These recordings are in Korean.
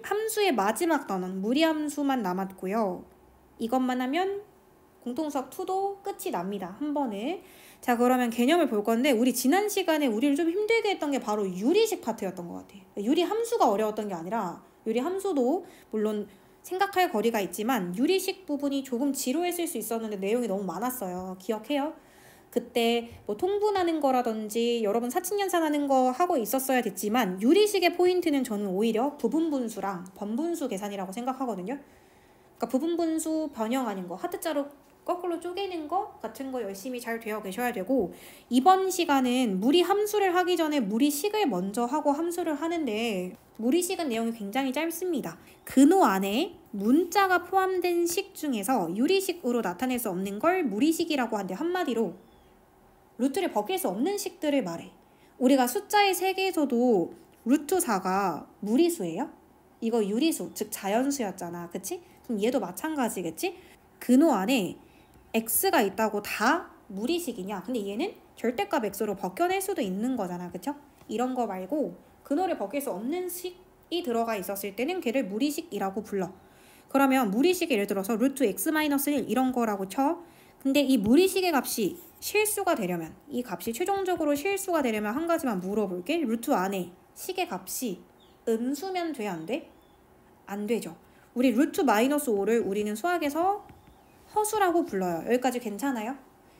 함수의 마지막 단원 무리함수만 남았고요. 이것만 하면 공통수학 2도 끝이 납니다. 한 번에. 자, 그러면 개념을 볼 건데 우리 지난 시간에 우리를 좀 힘들게 했던 게 바로 유리식 파트였던 것 같아요. 유리함수가 어려웠던 게 아니라 유리함수도 물론 생각할 거리가 있지만 유리식 부분이 조금 지루했을 수 있었는데 내용이 너무 많았어요. 기억해요? 그때 뭐 통분하는 거라든지 여러분 사칙연산하는 거 하고 있었어야 됐지만 유리식의 포인트는 저는 오히려 부분분수랑 번분수 계산이라고 생각하거든요. 그러니까 부분분수 변형하는 거, 하트자로 거꾸로 쪼개는 거 같은 거 열심히 잘 되어 계셔야 되고, 이번 시간은 무리함수를 하기 전에 무리식을 먼저 하고 함수를 하는데 무리식은 내용이 굉장히 짧습니다. 근호 안에 문자가 포함된 식 중에서 유리식으로 나타낼 수 없는 걸 무리식이라고 하는데 한마디로 루트를 벗길 수 없는 식들을 말해. 우리가 숫자의 세계에서도 루트 4가 무리수예요? 이거 유리수, 즉 자연수였잖아. 그치? 그럼 얘도 마찬가지겠지? 근호 안에 x가 있다고 다 무리식이냐? 근데 얘는 절대값 x로 벗겨낼 수도 있는 거잖아. 그쵸? 이런 거 말고 근호를 벗길 수 없는 식이 들어가 있었을 때는 걔를 무리식이라고 불러. 그러면 무리식 예를 들어서 루트 x-1 이런 거라고 쳐. 근데 이 무리식의 값이 실수가 되려면, 이 값이 최종적으로 실수가 되려면 한 가지만 물어볼게. 루트 안에 식의 값이 음수면 돼? 안 돼? 안 되죠. 우리 루트 -5를 우리는 수학에서 허수라고 불러요. 여기까지 괜찮아요?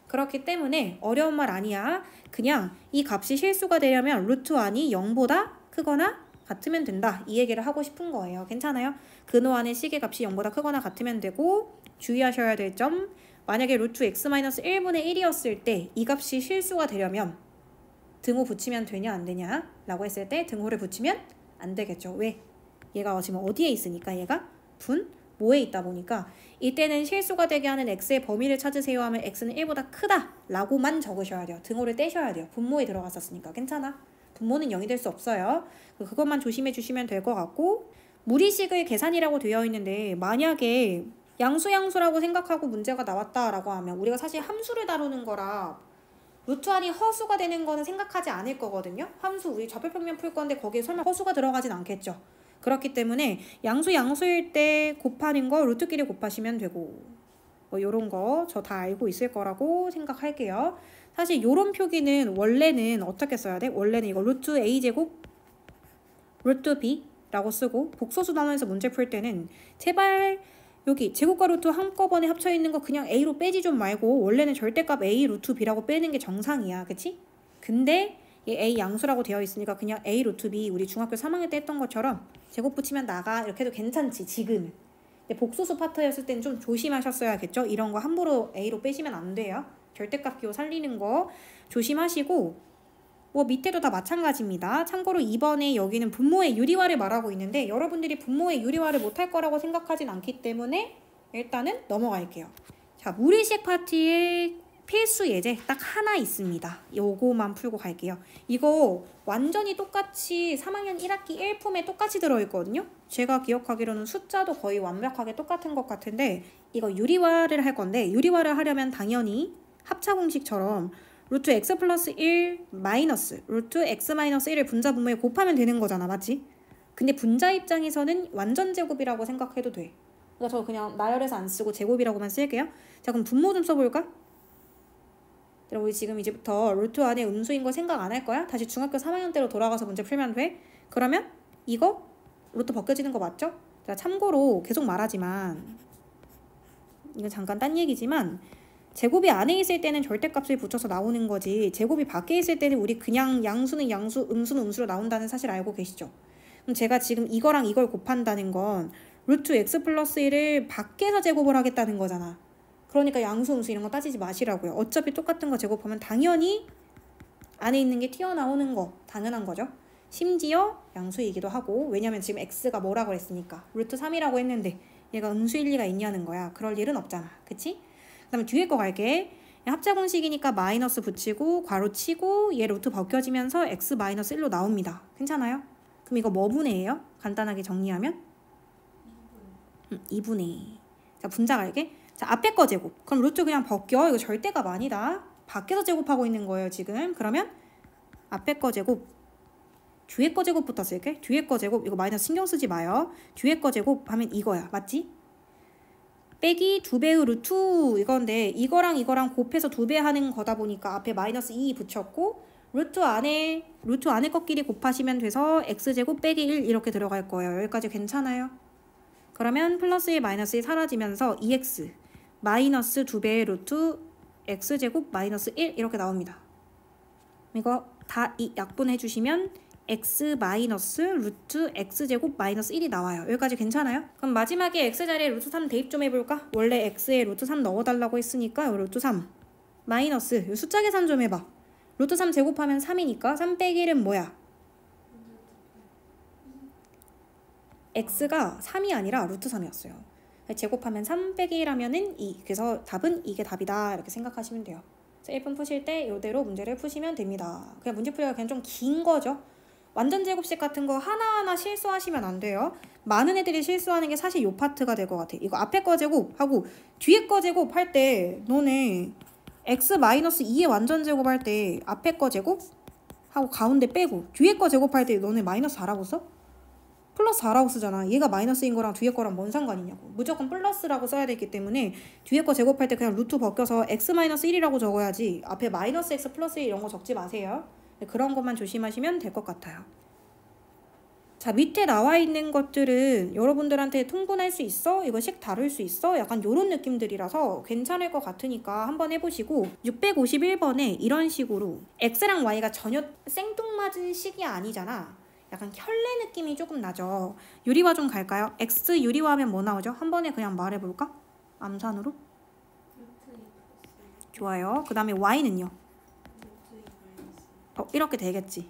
그렇기 때문에 어려운 말 아니야. 그냥 이 값이 실수가 되려면 루트 안이 0보다 크거나 같으면 된다. 이 얘기를 하고 싶은 거예요. 괜찮아요? 근호 안의 식의 값이 0보다 크거나 같으면 되고, 주의하셔야 될 점, 만약에 루트 x-1분의 1이었을 때 이 값이 실수가 되려면 등호 붙이면 되냐 안 되냐 라고 했을 때 등호를 붙이면 안 되겠죠. 왜? 얘가 지금 어디에 있으니까 얘가 뭐에 있다 보니까 이때는 실수가 되게 하는 x의 범위를 찾으세요 하면 x는 1보다 크다 라고만 적으셔야 돼요. 등호를 떼셔야 돼요. 분모에 들어갔었으니까. 괜찮아? 분모는 0이 될 수 없어요. 그것만 조심해 주시면 될 것 같고, 무리식의 계산이라고 되어 있는데 만약에 양수라고 생각하고 문제가 나왔다라고 하면 우리가 사실 함수를 다루는 거라 루트 안이 허수가 되는 거는 생각하지 않을 거거든요. 함수 우리 좌표평면 풀 건데 거기에 설마 허수가 들어가진 않겠죠. 그렇기 때문에 양수일 때 곱하는 거 루트끼리 곱하시면 되고, 뭐 요런 거 저 다 알고 있을 거라고 생각할게요. 사실 요런 표기는 원래는 어떻게 써야 돼? 원래는 이거 루트 a제곱 루트 b라고 쓰고, 복소수 단원에서 문제 풀 때는 제발 여기 제곱과 루트 한꺼번에 합쳐 있는 거 그냥 a로 빼지 좀 말고 원래는 절대값 a 루트 b라고 빼는 게 정상이야. 그치? 근데 얘 a 양수라고 되어 있으니까 그냥 a 루트 b 우리 중학교 3학년 때 했던 것처럼 제곱 붙이면 나가 이렇게 해도 괜찮지 지금은. 근데 복소수 파트였을 때는 좀 조심하셨어야겠죠. 이런 거 함부로 a로 빼시면 안 돼요. 절대값 기호 살리는 거 조심하시고, 뭐 밑에도 다 마찬가지입니다. 참고로 이번에 여기는 분모의 유리화를 말하고 있는데 여러분들이 분모의 유리화를 못할 거라고 생각하진 않기 때문에 일단은 넘어갈게요. 자, 무리식 파트에 필수 예제 딱 하나 있습니다. 요거만 풀고 갈게요. 이거 완전히 똑같이 3학년 1학기 1품에 똑같이 들어있거든요. 제가 기억하기로는 숫자도 거의 완벽하게 똑같은 것 같은데 이거 유리화를 할 건데, 유리화를 하려면 당연히 합차공식처럼 루트 x 플러스 1 마이너스 루트 x 마이너스 1을 분자 분모에 곱하면 되는 거잖아. 맞지? 근데 분자 입장에서는 완전 제곱이라고 생각해도 돼. 그러니까 저 그냥 나열해서 안 쓰고 제곱이라고만 쓸게요. 자, 그럼 분모 좀 써볼까? 우리 지금 이제부터 루트 안에 음수인 거 생각 안 할 거야? 다시 중학교 3학년 때로 돌아가서 문제 풀면 돼? 그러면 이거 루트 벗겨지는 거 맞죠? 자, 참고로 계속 말하지만 이건 잠깐 딴 얘기지만 제곱이 안에 있을 때는 절대값을 붙여서 나오는 거지, 제곱이 밖에 있을 때는 우리 그냥 양수는 양수, 음수는 음수로 나온다는 사실 알고 계시죠? 그럼 제가 지금 이거랑 이걸 곱한다는 건 루트 x 플러스 1을 밖에서 제곱을 하겠다는 거잖아. 그러니까 양수, 음수 이런 거 따지지 마시라고요. 어차피 똑같은 거 제곱하면 당연히 안에 있는 게 튀어나오는 거 당연한 거죠. 심지어 양수이기도 하고, 왜냐면 지금 x가 뭐라고 했으니까 루트 3이라고 했는데 얘가 음수일 리가 있냐는 거야. 그럴 일은 없잖아. 그치? 그 다음에 뒤에 거 갈게. 합차공식이니까 마이너스 붙이고 괄호 치고 얘 루트 벗겨지면서 x 마이너스 1로 나옵니다. 괜찮아요? 그럼 이거 뭐 분해예요? 간단하게 정리하면 2분의. 자, 분자 갈게. 자, 앞에 거 제곱. 그럼 루트 그냥 벗겨. 이거 절대값 아니다. 밖에서 제곱하고 있는 거예요 지금. 그러면 앞에 거 제곱 뒤에 거 제곱부터 쓸게. 뒤에 거 제곱 이거 마이너스 신경 쓰지 마요. 뒤에 거 제곱 하면 이거야. 맞지? 빼기 2배의 루트 이건데 이거랑 곱해서 2배 하는 거다 보니까 앞에 마이너스 2 붙였고 루트 안에 것끼리 곱하시면 돼서 x제곱 빼기 1 이렇게 들어갈 거예요. 여기까지 괜찮아요? 그러면 플러스 1 마이너스 1 사라지면서 2x 마이너스 2배의 루트 x제곱 마이너스 1 이렇게 나옵니다. 이거 다 약분해 주시면 x 마이너스 루트 x제곱 마이너스 1이 나와요. 여기까지 괜찮아요? 그럼 마지막에 x 자리에 루트 3 대입 좀 해볼까? 원래 x에 루트 3 넣어달라고 했으니까 루트 3 마이너스 숫자 계산 좀 해봐. 루트 3 제곱하면 3이니까 3 빼기 1은 뭐야? x가 3이 아니라 루트 3이었어요. 제곱하면 3 빼기 1 하면은 2. 그래서 답은 이게 답이다 이렇게 생각하시면 돼요. 1분 푸실 때 이대로 문제를 푸시면 됩니다. 그냥 문제 풀이가 그냥 좀 긴 거죠. 완전 제곱식 같은 거 하나하나 실수하시면 안 돼요. 많은 애들이 실수하는 게 사실 요 파트가 될 것 같아. 이거 앞에 거 제곱하고 뒤에 거 제곱할 때 너네 x-2의 완전 제곱할 때 앞에 거 제곱하고 가운데 빼고 뒤에 거 제곱할 때 너네 마이너스 4라고 써? 플러스 4라고 쓰잖아. 얘가 마이너스인 거랑 뒤에 거랑 뭔 상관이냐고. 무조건 플러스라고 써야 되기 때문에 뒤에 거 제곱할 때 그냥 루트 벗겨서 x-1이라고 적어야지 앞에 마이너스 x 플러스 1 이런 거 적지 마세요. 그런 것만 조심하시면 될 것 같아요. 자, 밑에 나와 있는 것들은 여러분들한테 통분할 수 있어? 이거 식 다룰 수 있어? 약간 요런 느낌들이라서 괜찮을 것 같으니까 한번 해보시고 651번에 이런 식으로 x랑 y가 전혀 생뚱맞은 식이 아니잖아. 약간 켤레 느낌이 조금 나죠. 유리화 좀 갈까요? x 유리화 하면 뭐 나오죠? 한 번에 그냥 말해볼까? 암산으로? 좋아요. 그 다음에 y는요? 이렇게 되겠지.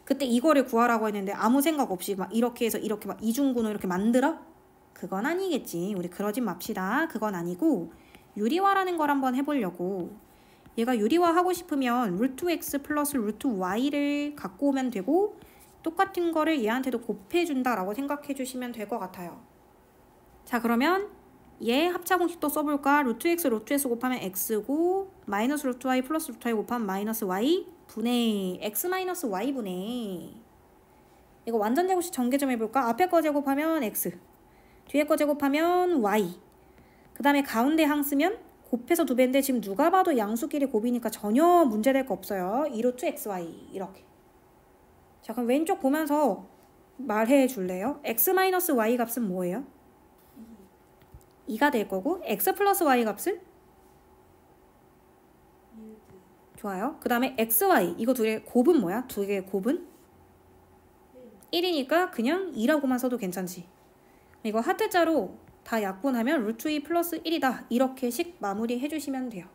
그때 이거를 구하라고 했는데 아무 생각 없이 막 이렇게 해서 이렇게 막 이중분을 이렇게 만들어? 그건 아니겠지. 우리 그러진 맙시다. 그건 아니고 유리화라는 걸 한번 해보려고. 얘가 유리화 하고 싶으면 루트 x 플러스 루트 y를 갖고 오면 되고 똑같은 거를 얘한테도 곱해준다라고 생각해 주시면 될 것 같아요. 자, 그러면 얘 합차 공식도 써볼까? 루트 x 루트 s 곱하면 x고 마이너스 루트 y 플러스 루트 y 곱하면 마이너스 y 분의 x 마이너스 y 분의 이거 완전 제곱식 전개 좀 해볼까? 앞에 거 제곱하면 x 뒤에 거 제곱하면 y 그 다음에 가운데 항 쓰면 곱해서 2배인데 지금 누가 봐도 양수끼리 곱이니까 전혀 문제될 거 없어요. 2루트 xy 이렇게. 자, 그럼 왼쪽 보면서 말해 줄래요? x-y 값은 뭐예요? 2가 될 거고 x 플러스 y 값은? 좋아요. 그 다음에 xy 이거 두 개 곱은 뭐야? 두 개의 곱은? 1이니까 그냥 2라고만 써도 괜찮지. 이거 하트자로 다 약분하면 루트 2 플러스 1이다. 이렇게 식 마무리 해주시면 돼요.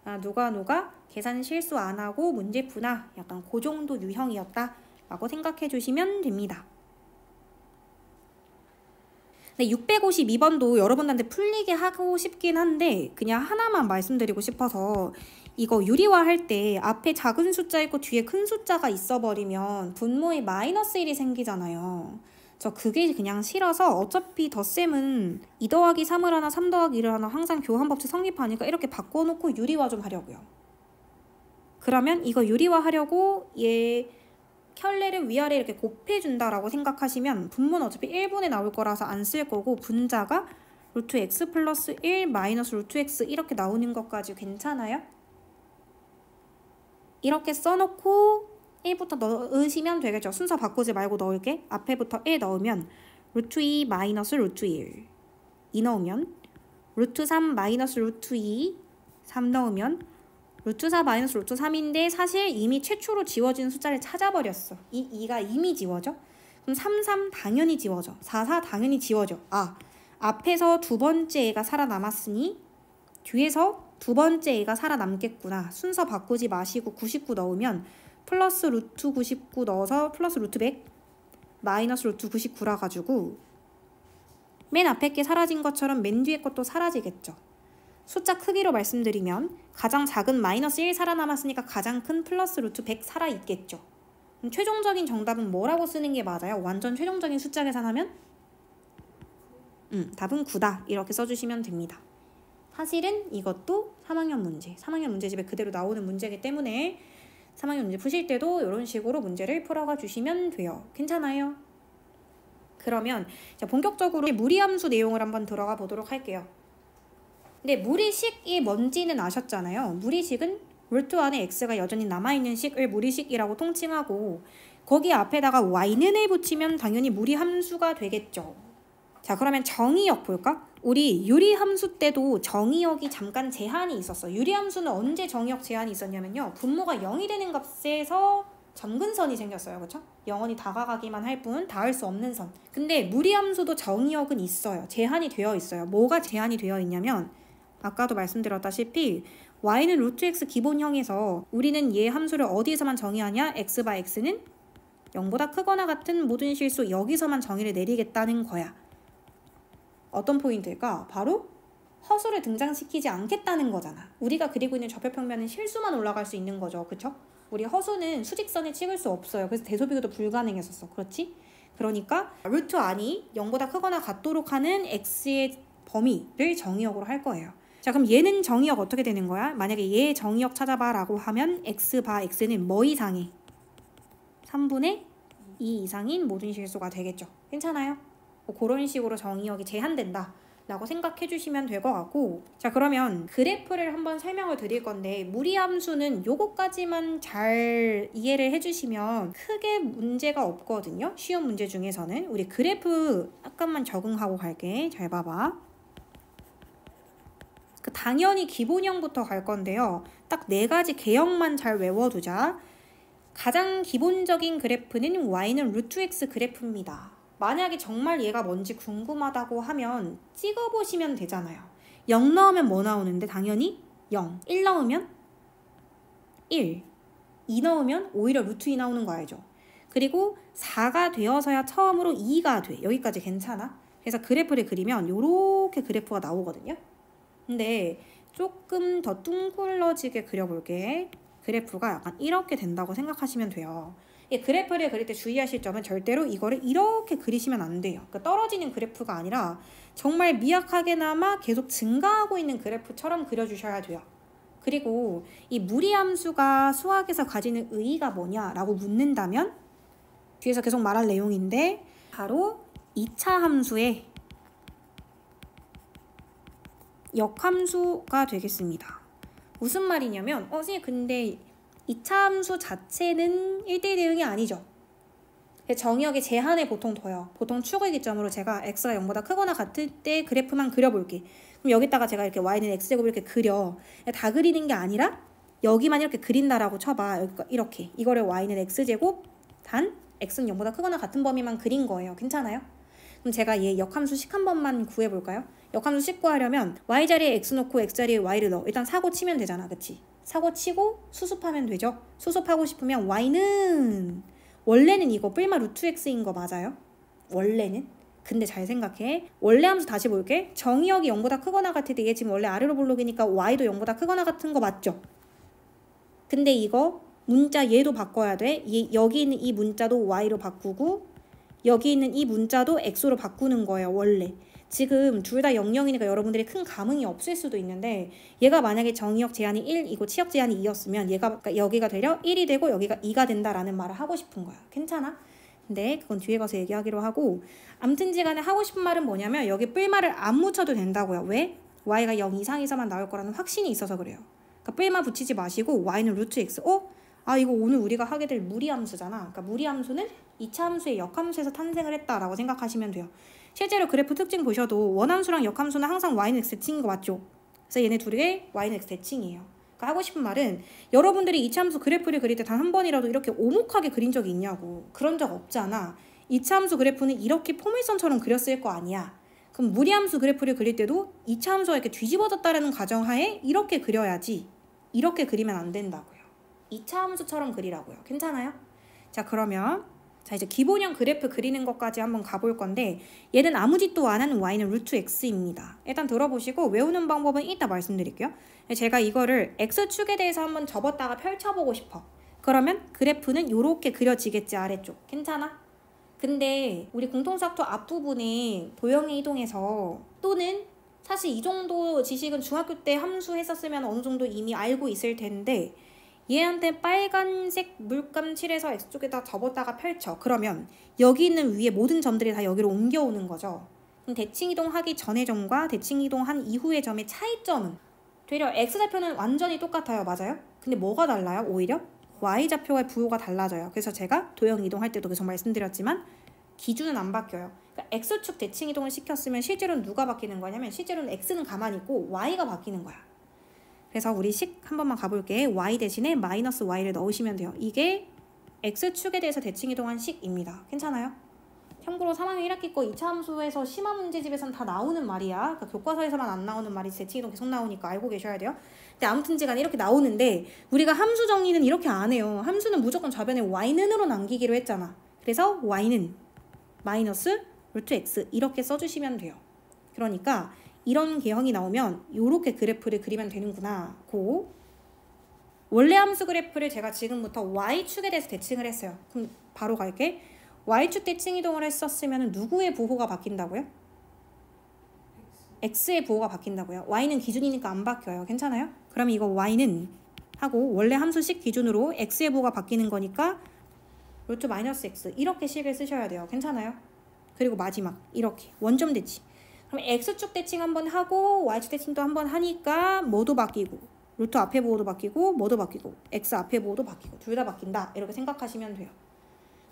아, 누가 계산 실수 안 하고 문제 푸나 약간 그 정도 유형이었다 라고 생각해 주시면 됩니다. 네, 652번도 여러분한테 풀리게 하고 싶긴 한데 그냥 하나만 말씀드리고 싶어서 이거 유리화 할 때 앞에 작은 숫자 있고 뒤에 큰 숫자가 있어버리면 분모에 마이너스 1이 생기잖아요. 저 그게 그냥 싫어서 어차피 덧셈은 2 더하기 3을 하나 3 더하기 1을 하나 항상 교환법칙 성립하니까 이렇게 바꿔놓고 유리화 좀 하려고요. 그러면 이거 유리화 하려고 얘 켤레를 위아래 이렇게 곱해준다라고 생각하시면 분모는 어차피 1분에 나올 거라서 안 쓸 거고 분자가 루트 x 플러스 1 마이너스 루트 x 이렇게 나오는 것까지 괜찮아요? 이렇게 써놓고 1부터 넣으시면 되겠죠. 순서 바꾸지 말고 넣을게. 앞에부터 1 넣으면 루트 2 마이너스 루트 1 2 넣으면 루트 3 마이너스 루트 2 3 넣으면 루트 4 마이너스 루트 3인데 사실 이미 최초로 지워진 숫자를 찾아버렸어. 이 2가 이미 지워져? 그럼 3, 3 당연히 지워져. 4, 4 당연히 지워져. 아, 앞에서 두 번째 애가 살아남았으니 뒤에서 두 번째 애가 살아남겠구나. 순서 바꾸지 마시고 99 넣으면 플러스 루트 99 넣어서 플러스 루트 100 마이너스 루트 99라 가지고 맨 앞에 게 사라진 것처럼 맨 뒤에 것도 사라지겠죠. 숫자 크기로 말씀드리면 가장 작은 마이너스 1 살아남았으니까 가장 큰 플러스 루트 100 살아있겠죠. 그럼 최종적인 정답은 뭐라고 쓰는 게 맞아요? 완전 최종적인 숫자 계산하면? 답은 9다. 이렇게 써주시면 됩니다. 사실은 이것도 3학년 문제, 3학년 문제집에 그대로 나오는 문제이기 때문에 3학년 문제 푸실 때도 이런 식으로 문제를 풀어가 주시면 돼요. 괜찮아요? 그러면 자, 본격적으로 무리함수 내용을 한번 들어가 보도록 할게요. 근데 무리식이 뭔지는 아셨잖아요. 무리식은 루트 안에 x가 여전히 남아있는 식을 무리식이라고 통칭하고 거기 앞에다가 y는을 붙이면 당연히 무리함수가 되겠죠. 자, 그러면 정의역 볼까? 우리 유리함수 때도 정의역이 잠깐 제한이 있었어. 유리함수는 언제 정의역 제한이 있었냐면요. 분모가 0이 되는 값에서 점근선이 생겼어요. 그렇죠? 영원히 다가가기만 할 뿐 닿을 수 없는 선. 근데 무리함수도 정의역은 있어요. 제한이 되어 있어요. 뭐가 제한이 되어 있냐면 아까도 말씀드렸다시피 y는 루트 x 기본형에서 우리는 얘 함수를 어디에서만 정의하냐? x 바 x는 0보다 크거나 같은 모든 실수 여기서만 정의를 내리겠다는 거야. 어떤 포인트일까? 바로 허수를 등장시키지 않겠다는 거잖아. 우리가 그리고 있는 좌표평면은 실수만 올라갈 수 있는 거죠. 그쵸? 우리 허수는 수직선에 찍을 수 없어요. 그래서 대소비교도 불가능했었어. 그렇지? 그러니까 루트 안이 0보다 크거나 같도록 하는 x의 범위를 정의역으로 할 거예요. 자, 그럼 얘는 정의역 어떻게 되는 거야? 만약에 얘 정의역 찾아봐 라고 하면 x 바 x는 뭐 이상해? 3분의 2 이상인 모든 실수가 되겠죠. 괜찮아요? 뭐 그런 식으로 정의역이 제한된다 라고 생각해 주시면 될 것 같고, 자, 그러면 그래프를 한번 설명을 드릴 건데 무리함수는 요거까지만 잘 이해를 해주시면 크게 문제가 없거든요. 쉬운 문제 중에서는. 우리 그래프 약간만 적응하고 갈게. 잘 봐봐. 당연히 기본형부터 갈 건데요. 딱 4가지 개형만 잘 외워두자. 가장 기본적인 그래프는 y는 루트 x 그래프입니다. 만약에 정말 얘가 뭔지 궁금하다고 하면 찍어보시면 되잖아요. 0 넣으면 뭐 나오는데? 당연히 0. 1 넣으면 1. 2 넣으면 오히려 루트 2 나오는 거 알죠? 그리고 4가 되어서야 처음으로 2가 돼. 여기까지 괜찮아? 그래서 그래프를 그리면 이렇게 그래프가 나오거든요. 근데 조금 더 둥글러지게 그려볼게. 그래프가 약간 이렇게 된다고 생각하시면 돼요. 이 그래프를 그릴 때 주의하실 점은 절대로 이거를 이렇게 그리시면 안 돼요. 그러니까 떨어지는 그래프가 아니라 정말 미약하게나마 계속 증가하고 있는 그래프처럼 그려주셔야 돼요. 그리고 이 무리함수가 수학에서 가지는 의의가 뭐냐라고 묻는다면 뒤에서 계속 말할 내용인데 바로 2차 함수의 역함수가 되겠습니다. 무슨 말이냐면 선생님 근데 2차 함수 자체는 1대1 대응이 아니죠. 정의역의 제한에 보통 둬요. 보통 추구의 기점으로 제가 x가 0보다 크거나 같을 때 그래프만 그려볼게. 그럼 여기다가 제가 이렇게 y는 x제곱을 이렇게 그려. 다 그리는 게 아니라 여기만 이렇게 그린다라고 쳐봐. 이렇게. 이거를 y는 x제곱 단 x는 0보다 크거나 같은 범위만 그린 거예요. 괜찮아요? 그럼 제가 얘 역함수 식 한 번만 구해볼까요? 역함수 식 구하려면 y 자리에 x 놓고 x 자리에 y를 넣어. 일단 사고 치면 되잖아. 그치? 사고 치고 수습하면 되죠. 수습하고 싶으면 y는 원래는 이거 뿔마 루트 x인 거 맞아요? 원래는? 근데 잘 생각해. 원래 함수 다시 볼게. 정의역이 0보다 크거나 같을 때 얘 지금 원래 아래로 볼록이니까 y도 0보다 크거나 같은 거 맞죠? 근데 이거 문자 얘도 바꿔야 돼. 여기 있는 이 문자도 y로 바꾸고 여기 있는 이 문자도 x로 바꾸는 거예요. 원래. 지금 둘 다 00이니까 여러분들이 큰 감흥이 없을 수도 있는데 얘가 만약에 정의역 제한이 1이고 치역 제한이 2였으면 얘가 여기가 되려 1이 되고 여기가 2가 된다라는 말을 하고 싶은 거야. 괜찮아? 근데 그건 뒤에 가서 얘기하기로 하고 암튼지간에 하고 싶은 말은 뭐냐면 여기 뿔마를 안 묻혀도 된다고요. 왜? y가 0 이상에서만 나올 거라는 확신이 있어서 그래요. 그러니까 뿔마 붙이지 마시고 y는 루트 x. 이거 오늘 우리가 하게 될 무리함수잖아. 그러니까 무리함수는 2차 함수의 역함수에서 탄생을 했다라고 생각하시면 돼요. 실제로 그래프 특징 보셔도 원함수랑 역함수는 항상 y는 x 대칭인 거 맞죠? 그래서 얘네 둘이 y는 x 대칭이에요. 그러니까 하고 싶은 말은 여러분들이 2차 함수 그래프를 그릴 때 단 한 번이라도 이렇게 오목하게 그린 적이 있냐고. 그런 적 없잖아. 2차 함수 그래프는 이렇게 포물선처럼 그렸을 거 아니야. 그럼 무리함수 그래프를 그릴 때도 2차 함수가 이렇게 뒤집어졌다라는 가정하에 이렇게 그려야지. 이렇게 그리면 안 된다고요. 2차 함수처럼 그리라고요. 괜찮아요? 자, 그러면 이제 기본형 그래프 그리는 것까지 한번 가볼 건데 얘는 아무 짓도 안 하는 y는 루트 x입니다. 일단 들어보시고 외우는 방법은 이따 말씀드릴게요. 제가 이거를 x축에 대해서 한번 접었다가 펼쳐보고 싶어. 그러면 그래프는 이렇게 그려지겠지, 아래쪽. 괜찮아? 근데 우리 공통수학도 앞부분에 도형에 이동해서 또는 사실 이 정도 지식은 중학교 때 함수 했었으면 어느 정도 이미 알고 있을 텐데 얘한테 빨간색 물감 칠해서 X쪽에다 접었다가 펼쳐. 그러면 여기 있는 위에 모든 점들이 다 여기로 옮겨오는 거죠. 그럼 대칭이동하기 전의 점과 대칭이동한 이후의 점의 차이점은 되려 X좌표는 완전히 똑같아요. 맞아요? 근데 뭐가 달라요? 오히려 Y좌표의 부호가 달라져요. 그래서 제가 도형 이동할 때도 계속 말씀드렸지만 기준은 안 바뀌어요. 그러니까 X축 대칭이동을 시켰으면 실제로는 누가 바뀌는 거냐면 실제로는 X는 가만히 있고 Y가 바뀌는 거야. 그래서 우리 식 한 번만 가볼게. Y 대신에 마이너스 Y를 넣으시면 돼요. 이게 X축에 대해서 대칭이동한 식입니다. 괜찮아요? 참고로 3학년 1학기 거 2차 함수에서 심화 문제집에서는 다 나오는 말이야. 그러니까 교과서에서만 안 나오는 말이 대칭이동 계속 나오니까 알고 계셔야 돼요. 근데 아무튼지간에 이렇게 나오는데 우리가 함수 정리는 이렇게 안 해요. 함수는 무조건 좌변에 Y는으로 남기기로 했잖아. 그래서 Y는 마이너스 루트 X 이렇게 써주시면 돼요. 그러니까 이런 개형이 나오면 이렇게 그래프를 그리면 되는구나. 고 원래 함수 그래프를 제가 지금부터 Y축에 대해서 대칭을 했어요. 그럼 바로 갈게. Y축 대칭 이동을 했었으면 누구의 부호가 바뀐다고요? X의 부호가 바뀐다고요. Y는 기준이니까 안 바뀌어요. 괜찮아요? 그러면 이거 Y는 하고 원래 함수식 기준으로 X의 부호가 바뀌는 거니까 루트 마이너스 X 이렇게 식을 쓰셔야 돼요. 괜찮아요? 그리고 마지막 이렇게 원점 대칭. 그럼 X축 대칭 한번 하고 Y축 대칭도 한번 하니까 뭐도 바뀌고 루트 앞에 부호도 바뀌고 뭐도 바뀌고 X 앞에 부호도 바뀌고 둘 다 바뀐다. 이렇게 생각하시면 돼요.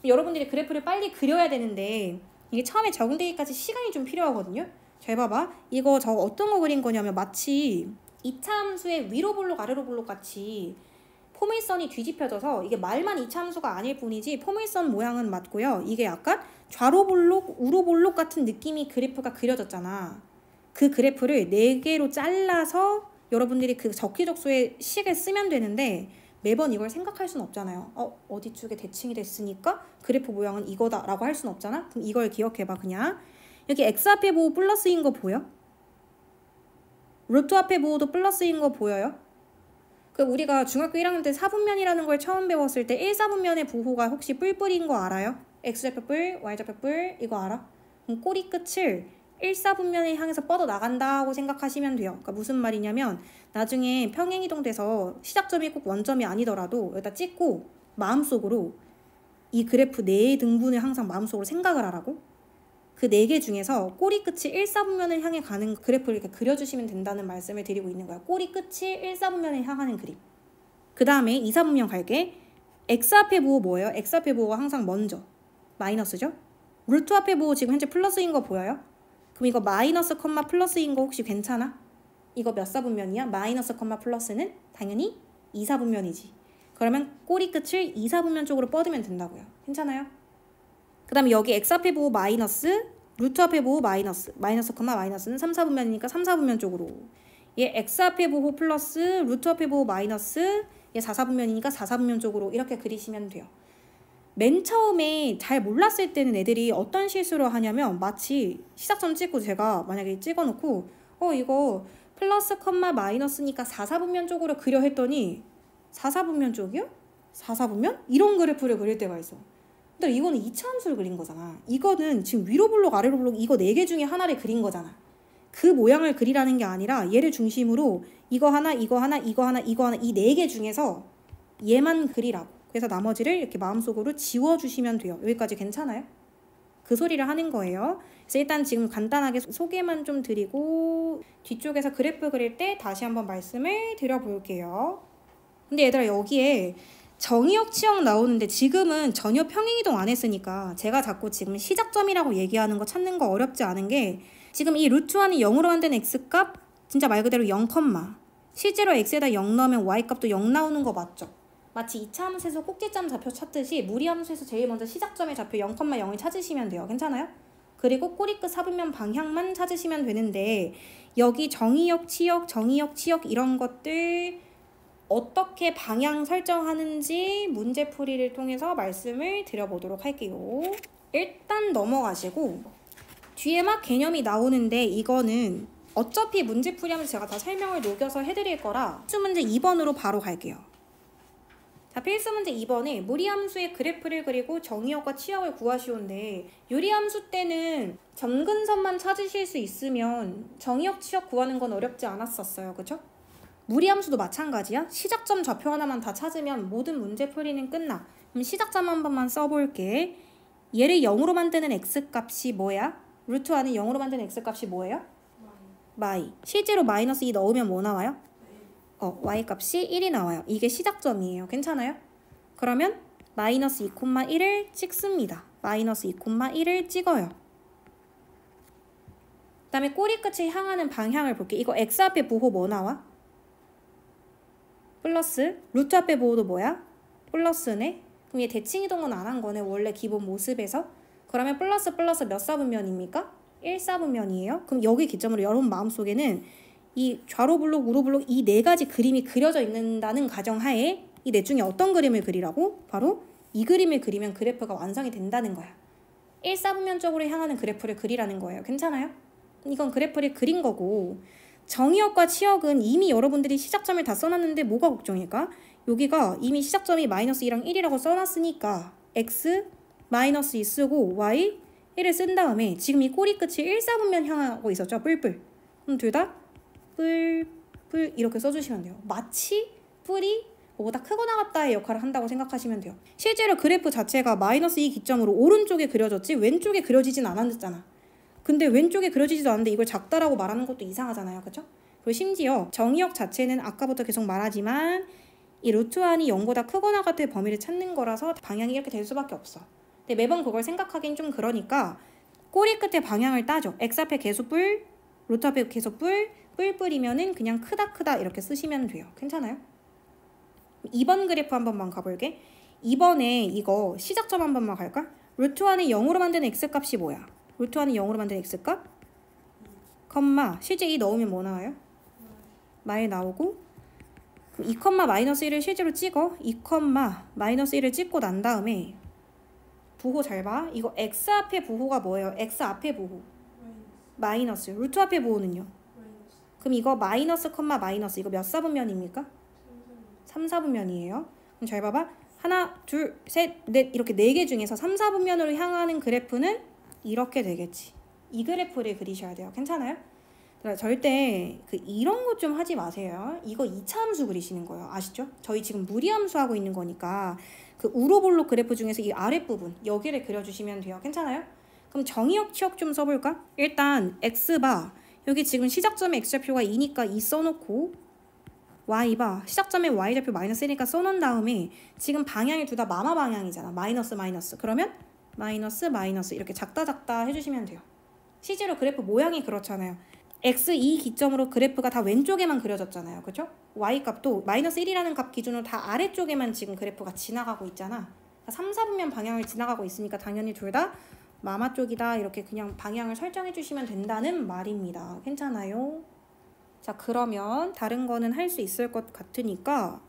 여러분들이 그래프를 빨리 그려야 되는데 이게 처음에 적응되기까지 시간이 좀 필요하거든요. 잘 봐봐. 이거 저 어떤 거 그린 거냐면 마치 2차 함수의 위로 볼록 아래로 볼록 같이 포물선이 뒤집혀져서 이게 말만 2차 함수가 아닐 뿐이지 포물선 모양은 맞고요. 이게 약간 좌로 볼록 우로 볼록 같은 느낌이 그래프가 그려졌잖아. 그 그래프를 4개로 잘라서 여러분들이 그 적기적소의 식을 쓰면 되는데 매번 이걸 생각할 수는 없잖아요. 어디 쪽에 대칭이 됐으니까 그래프 모양은 이거다 라고 할 수는 없잖아. 그럼 이걸 기억해봐. 그냥 여기 X 앞에 보호 플러스인 거 보여? 루트 앞에 보호도 플러스인 거 보여요? 그 우리가 중학교 1학년 때 사분면이라는 걸 처음 배웠을 때 1사분면의 부호가 혹시 뿔뿔인 거 알아요? X좌표 뿔, Y좌표 뿔 이거 알아? 그럼 꼬리 끝을 1사분면을 향해서 뻗어나간다고 생각하시면 돼요. 그러니까 무슨 말이냐면 나중에 평행이동 돼서 시작점이 꼭 원점이 아니더라도 여기다 찍고 마음속으로 이 그래프 4등분을 항상 마음속으로 생각을 하라고. 그 4개 중에서 꼬리 끝이 1사분면을 향해 가는 그래프를 이렇게 그려주시면 된다는 말씀을 드리고 있는 거야. 꼬리 끝이 1사분면을 향하는 그림. 그 다음에 2사분면 갈게. X 앞에 부호 뭐예요? X 앞에 부호가 항상 먼저 마이너스죠? 루트 앞에 부호 지금 현재 플러스인 거 보여요? 그럼 이거 마이너스 컴마 플러스인 거 혹시 괜찮아? 이거 몇 사분면이야? 마이너스 컴마 플러스는 당연히 2사분면이지. 그러면 꼬리 끝을 2사분면 쪽으로 뻗으면 된다고요. 괜찮아요? 그 다음에 여기 X 앞에 부호 마이너스, 루트 앞에 부호 마이너스, 마이너스 컴마 마이너스는 3사분면이니까 3사분면 쪽으로. 얘 X 앞에 부호 플러스, 루트 앞에 부호 마이너스, 얘 4사분면이니까 4사분면 쪽으로 이렇게 그리시면 돼요. 맨 처음에 잘 몰랐을 때는 애들이 어떤 실수를 하냐면 마치 시작점 찍고 제가 만약에 찍어놓고 이거 플러스 컴마 마이너스니까 4사분면 쪽으로 그려 했더니 4사분면 쪽이요? 4사분면? 이런 그래프를 그릴 때가 있어. 근데 이거는 2차 함수를 그린 거잖아. 이거는 지금 위로 볼록 아래로 볼록 이거 4개 중에 하나를 그린 거잖아. 그 모양을 그리라는 게 아니라 얘를 중심으로 이거 하나, 이거 하나, 이거 하나, 이거 하나 이 4개 중에서 얘만 그리라고. 그래서 나머지를 이렇게 마음속으로 지워주시면 돼요. 여기까지 괜찮아요? 그 소리를 하는 거예요. 그래서 일단 지금 간단하게 소개만 좀 드리고 뒤쪽에서 그래프 그릴 때 다시 한번 말씀을 드려볼게요. 근데 얘들아 여기에 정의역 치역 나오는데 지금은 전혀 평행이동 안 했으니까 제가 자꾸 지금 시작점이라고 얘기하는 거 찾는 거 어렵지 않은 게 지금 이 루트와는 0으로 만든 x값 진짜 말 그대로 0, 실제로 x에다 0 넣으면 y값도 0 나오는 거 맞죠? 마치 2차 함수에서 꼭지점 좌표 찾듯이 무리함수에서 제일 먼저 시작점의 좌표 0, 0을 찾으시면 돼요. 괜찮아요? 그리고 꼬리 끝 사분면 방향만 찾으시면 되는데 여기 정의역, 치역, 정의역, 치역 이런 것들 어떻게 방향 설정하는지 문제풀이를 통해서 말씀을 드려보도록 할게요. 일단 넘어가시고 뒤에 막 개념이 나오는데 이거는 어차피 문제풀이 하면서 제가 다 설명을 녹여서 해드릴 거라 필수 문제 2번으로 바로 갈게요. 자, 필수 문제 2번에 무리함수의 그래프를 그리고 정의역과 치역을 구하시오인데 유리함수 때는 점근선만 찾으실 수 있으면 정의역, 치역 구하는 건 어렵지 않았었어요. 그쵸? 무리함수도 마찬가지야. 시작점 좌표 하나만 다 찾으면 모든 문제풀이는 끝나. 그럼 시작점 한 번만 써볼게. 얘를 0으로 만드는 x값이 뭐야? 루트 안에 0으로 만드는 x값이 뭐예요? y. 실제로 마이너스 2 넣으면 뭐 나와요? y값이 1이 나와요. 이게 시작점이에요. 괜찮아요? 그러면 마이너스 2,1을 찍습니다. 마이너스 2,1을 찍어요. 그 다음에 꼬리 끝을 향하는 방향을 볼게. 이거 x 앞에 보호 뭐 나와? 플러스. 루트 앞에 보호도 뭐야? 플러스네. 그럼 얘 대칭 이동은 안 한 거네. 원래 기본 모습에서. 그러면 플러스 플러스 몇 사분면입니까? 1사분면이에요. 그럼 여기 기점으로 여러분 마음속에는 이 좌로 블록, 우로 블록 이 네 가지 그림이 그려져 있는다는 가정하에 이 넷 중에 어떤 그림을 그리라고? 바로 이 그림을 그리면 그래프가 완성이 된다는 거야. 1사분면 쪽으로 향하는 그래프를 그리라는 거예요. 괜찮아요? 이건 그래프를 그린 거고, 정의역과 치역은 이미 여러분들이 시작점을 다 써놨는데 뭐가 걱정일까? 여기가 이미 시작점이 마이너스 2랑 1이라고 써놨으니까 x 마이너스 2 쓰고 y 1을 쓴 다음에 지금 이 꼬리 끝이 1사분면 향하고 있었죠? 뿔뿔. 그럼 둘 다 뿔뿔 이렇게 써주시면 돼요. 마치 뿔이 뭐보다 크거나 같다의 역할을 한다고 생각하시면 돼요. 실제로 그래프 자체가 마이너스 2 기점으로 오른쪽에 그려졌지 왼쪽에 그려지진 않았잖아. 근데 왼쪽에 그려지지도 않는데 이걸 작다라고 말하는 것도 이상하잖아요. 그렇죠? 그리고 심지어 정의역 자체는 아까부터 계속 말하지만 이 루트 안이 0보다 크거나 같은 범위를 찾는 거라서 방향이 이렇게 될 수밖에 없어. 근데 매번 그걸 생각하긴 좀 그러니까 꼬리 끝에 방향을 따져. x 앞에 계수뿔, 루트 앞에 계수뿔, 뿔뿔이면은 그냥 크다 이렇게 쓰시면 돼요. 괜찮아요? 2번 그래프 한 번만 가볼게. 2번에 이거 시작점 한 번만 갈까? 루트 안에 0으로 만드는 x값이 뭐야? 루트 안에 0으로 만드는 x값? 컴마 실제 2 넣으면 뭐 나와요? 마이 나오고, 그럼 2 마이너스 1을 실제로 찍어. 2 마이너스 1을 찍고 난 다음에 부호 잘 봐. 이거 x 앞에 부호가 뭐예요? x 앞에 부호 마이너스. 루트 앞에 부호는요? 그럼 이거 마이너스 컴마 마이너스 이거 몇 사분면입니까? 3사분면이에요. 그럼 잘 봐봐. 하나, 둘, 셋, 넷 이렇게 4개 중에서 3사분면으로 향하는 그래프는 이렇게 되겠지. 이 그래프를 그리셔야 돼요. 괜찮아요? 절대 이런 거 좀 하지 마세요. 이거 2차 함수 그리시는 거예요. 아시죠? 저희 지금 무리함수 하고 있는 거니까 그 우로볼록 그래프 중에서 이 아랫부분 여기를 그려주시면 돼요. 괜찮아요? 그럼 정의역 치역 좀 써볼까? 일단 x바 여기 지금 시작점에 x좌표가 2니까 2 써놓고 y바 시작점에 y좌표 마이너스 1이니까 써놓은 다음에 지금 방향이 둘 다 마마 방향이잖아. 마이너스 마이너스. 그러면 마이너스 마이너스 이렇게 작다 해주시면 돼요. 실제로 그래프 모양이 그렇잖아요. x2 기점으로 그래프가 다 왼쪽에만 그려졌잖아요. 그렇죠? y값도 마이너스 1이라는 값 기준으로 다 아래쪽에만 지금 그래프가 지나가고 있잖아. 3, 4분면 방향을 지나가고 있으니까 당연히 둘 다 마마 쪽이다 이렇게 그냥 방향을 설정해 주시면 된다는 말입니다. 괜찮아요? 자, 그러면 다른 거는 할 수 있을 것 같으니까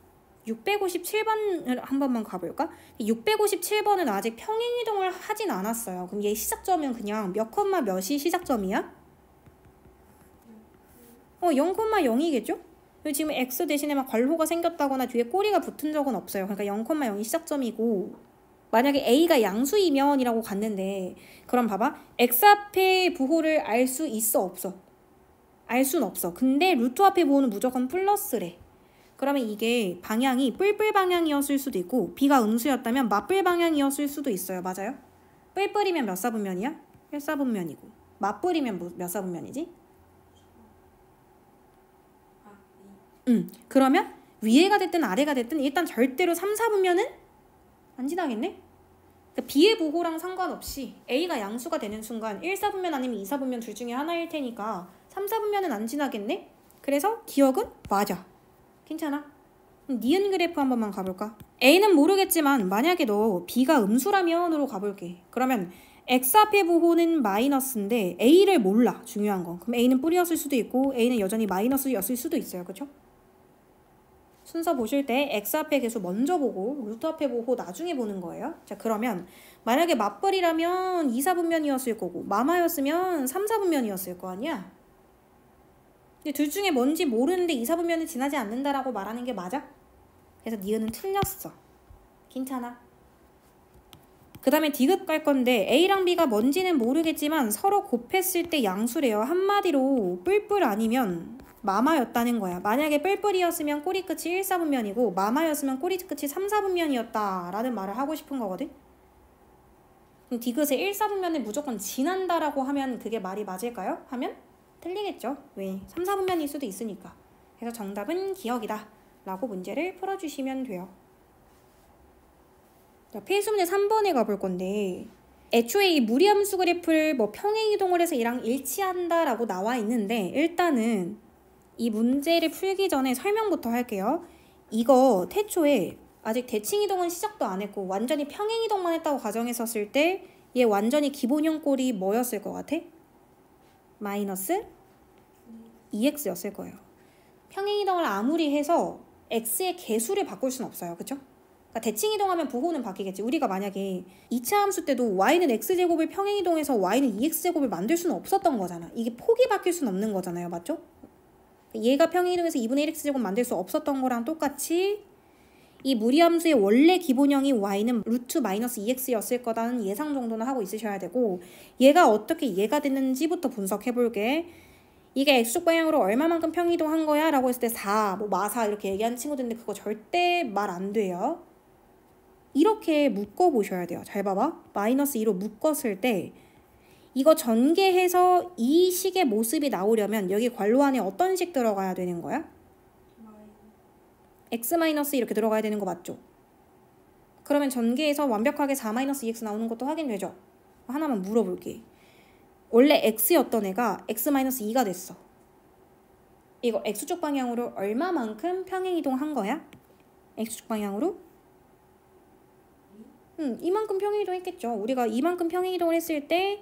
657번을 한 번만 가볼까? 657번은 아직 평행이동을 하진 않았어요. 그럼 얘 시작점은 그냥 몇 컴마 몇이 시작점이야? 0,0이겠죠? 지금 x 대신에 막 괄호가 생겼다거나 뒤에 꼬리가 붙은 적은 없어요. 그러니까 0,0이 시작점이고, 만약에 a가 양수이면 이라고 갔는데 그럼 봐봐. x 앞에 부호를 알 수 있어 없어? 알 순 없어. 근데 루트 앞에 부호는 무조건 플러스래. 그러면 이게 방향이 뿔뿔 방향이었을 수도 있고 b가 음수였다면 맞뿔 방향이었을 수도 있어요. 맞아요? 뿔뿔이면 몇 사분면이야? 1사분면이고 맞뿔이면 몇 사분면이지? 그러면 위에가 됐든 아래가 됐든 일단 절대로 3, 4분면은 안 지나겠네? 그러니까 b의 부호랑 상관없이 a가 양수가 되는 순간 1사분면 아니면 2사분면 둘 중에 하나일 테니까 3, 4분면은 안 지나겠네? 그래서 기억은 맞아. 괜찮아? 니은 그래프 한 번만 가볼까? a는 모르겠지만 만약에 너 b가 음수라면으로 가볼게. 그러면 x 앞의 부호는 마이너스인데 a를 몰라. 중요한 건. 그럼 a는 뿔이었을 수도 있고 a는 여전히 마이너스였을 수도 있어요. 그렇죠? 순서 보실 때 x 앞에 계속 먼저 보고 루트 앞에 보고 나중에 보는 거예요. 자, 그러면 만약에 맞벌이라면 2, 4분면이었을 거고 마마였으면 3, 4분면이었을 거 아니야? 근데 둘 중에 뭔지 모르는데 2, 4분면은 지나지 않는다라고 말하는 게 맞아? 그래서 니은은 틀렸어. 괜찮아? 그 다음에 디귿 갈 건데 A랑 B가 뭔지는 모르겠지만 서로 곱했을 때 양수래요. 한마디로 뿔뿔 아니면 마마였다는 거야. 만약에 뿔뿔이였으면 꼬리 끝이 1, 4분면이고 마마였으면 꼬리 끝이 3, 4분면이었다 라는 말을 하고 싶은 거거든. 디귿의 1, 4분면을 무조건 지난다라고 하면 그게 말이 맞을까요? 하면 틀리겠죠. 왜? 3, 4분면일 수도 있으니까. 그래서 정답은 기억이다 라고 문제를 풀어주시면 돼요. 자, 필수 문제 3번에 가볼 건데 애초에 이 무리함수 그래프를 뭐 평행이동을 해서 얘랑 일치한다 라고 나와 있는데 일단은 이 문제를 풀기 전에 설명부터 할게요. 이거 태초에 아직 대칭이동은 시작도 안 했고 완전히 평행이동만 했다고 가정했었을 때 얘 완전히 기본형 꼴이 뭐였을 것 같아? 마이너스 2x였을 거예요. 평행이동을 아무리 해서 x의 개수를 바꿀 수는 없어요. 그쵸? 그러니까 대칭이동하면 부호는 바뀌겠지. 우리가 만약에 2차 함수 때도 y는 x제곱을 평행이동해서 y는 2x제곱을 만들 수는 없었던 거잖아. 이게 폭이 바뀔 수는 없는 거잖아요. 맞죠? 얘가 평행이동해서 2분의 1x제곱 만들 수 없었던 거랑 똑같이 이 무리함수의 원래 기본형이 y는 루트 마이너스 2x였을 거라는 예상 정도는 하고 있으셔야 되고 얘가 어떻게 얘가 됐는지부터 분석해볼게. 이게 x축 방향으로 얼마만큼 평행이동한 거야? 라고 했을 때 4, 뭐 마사 이렇게 얘기하는 친구들인데 그거 절대 말 안 돼요. 이렇게 묶어보셔야 돼요. 잘 봐봐. 마이너스 2로 묶었을 때 이거 전개해서 이 식의 모습이 나오려면 여기 괄호 안에 어떤 식 들어가야 되는 거야? x 마이너스 이렇게 들어가야 되는 거 맞죠? 그러면 전개해서 완벽하게 4-2x 나오는 것도 확인되죠? 하나만 물어볼게. 원래 x였던 애가 x-2가 됐어. 이거 x축 방향으로 얼마만큼 평행이동한 거야? x축 방향으로? 이만큼 평행이동했겠죠. 우리가 이만큼 평행이동을 했을 때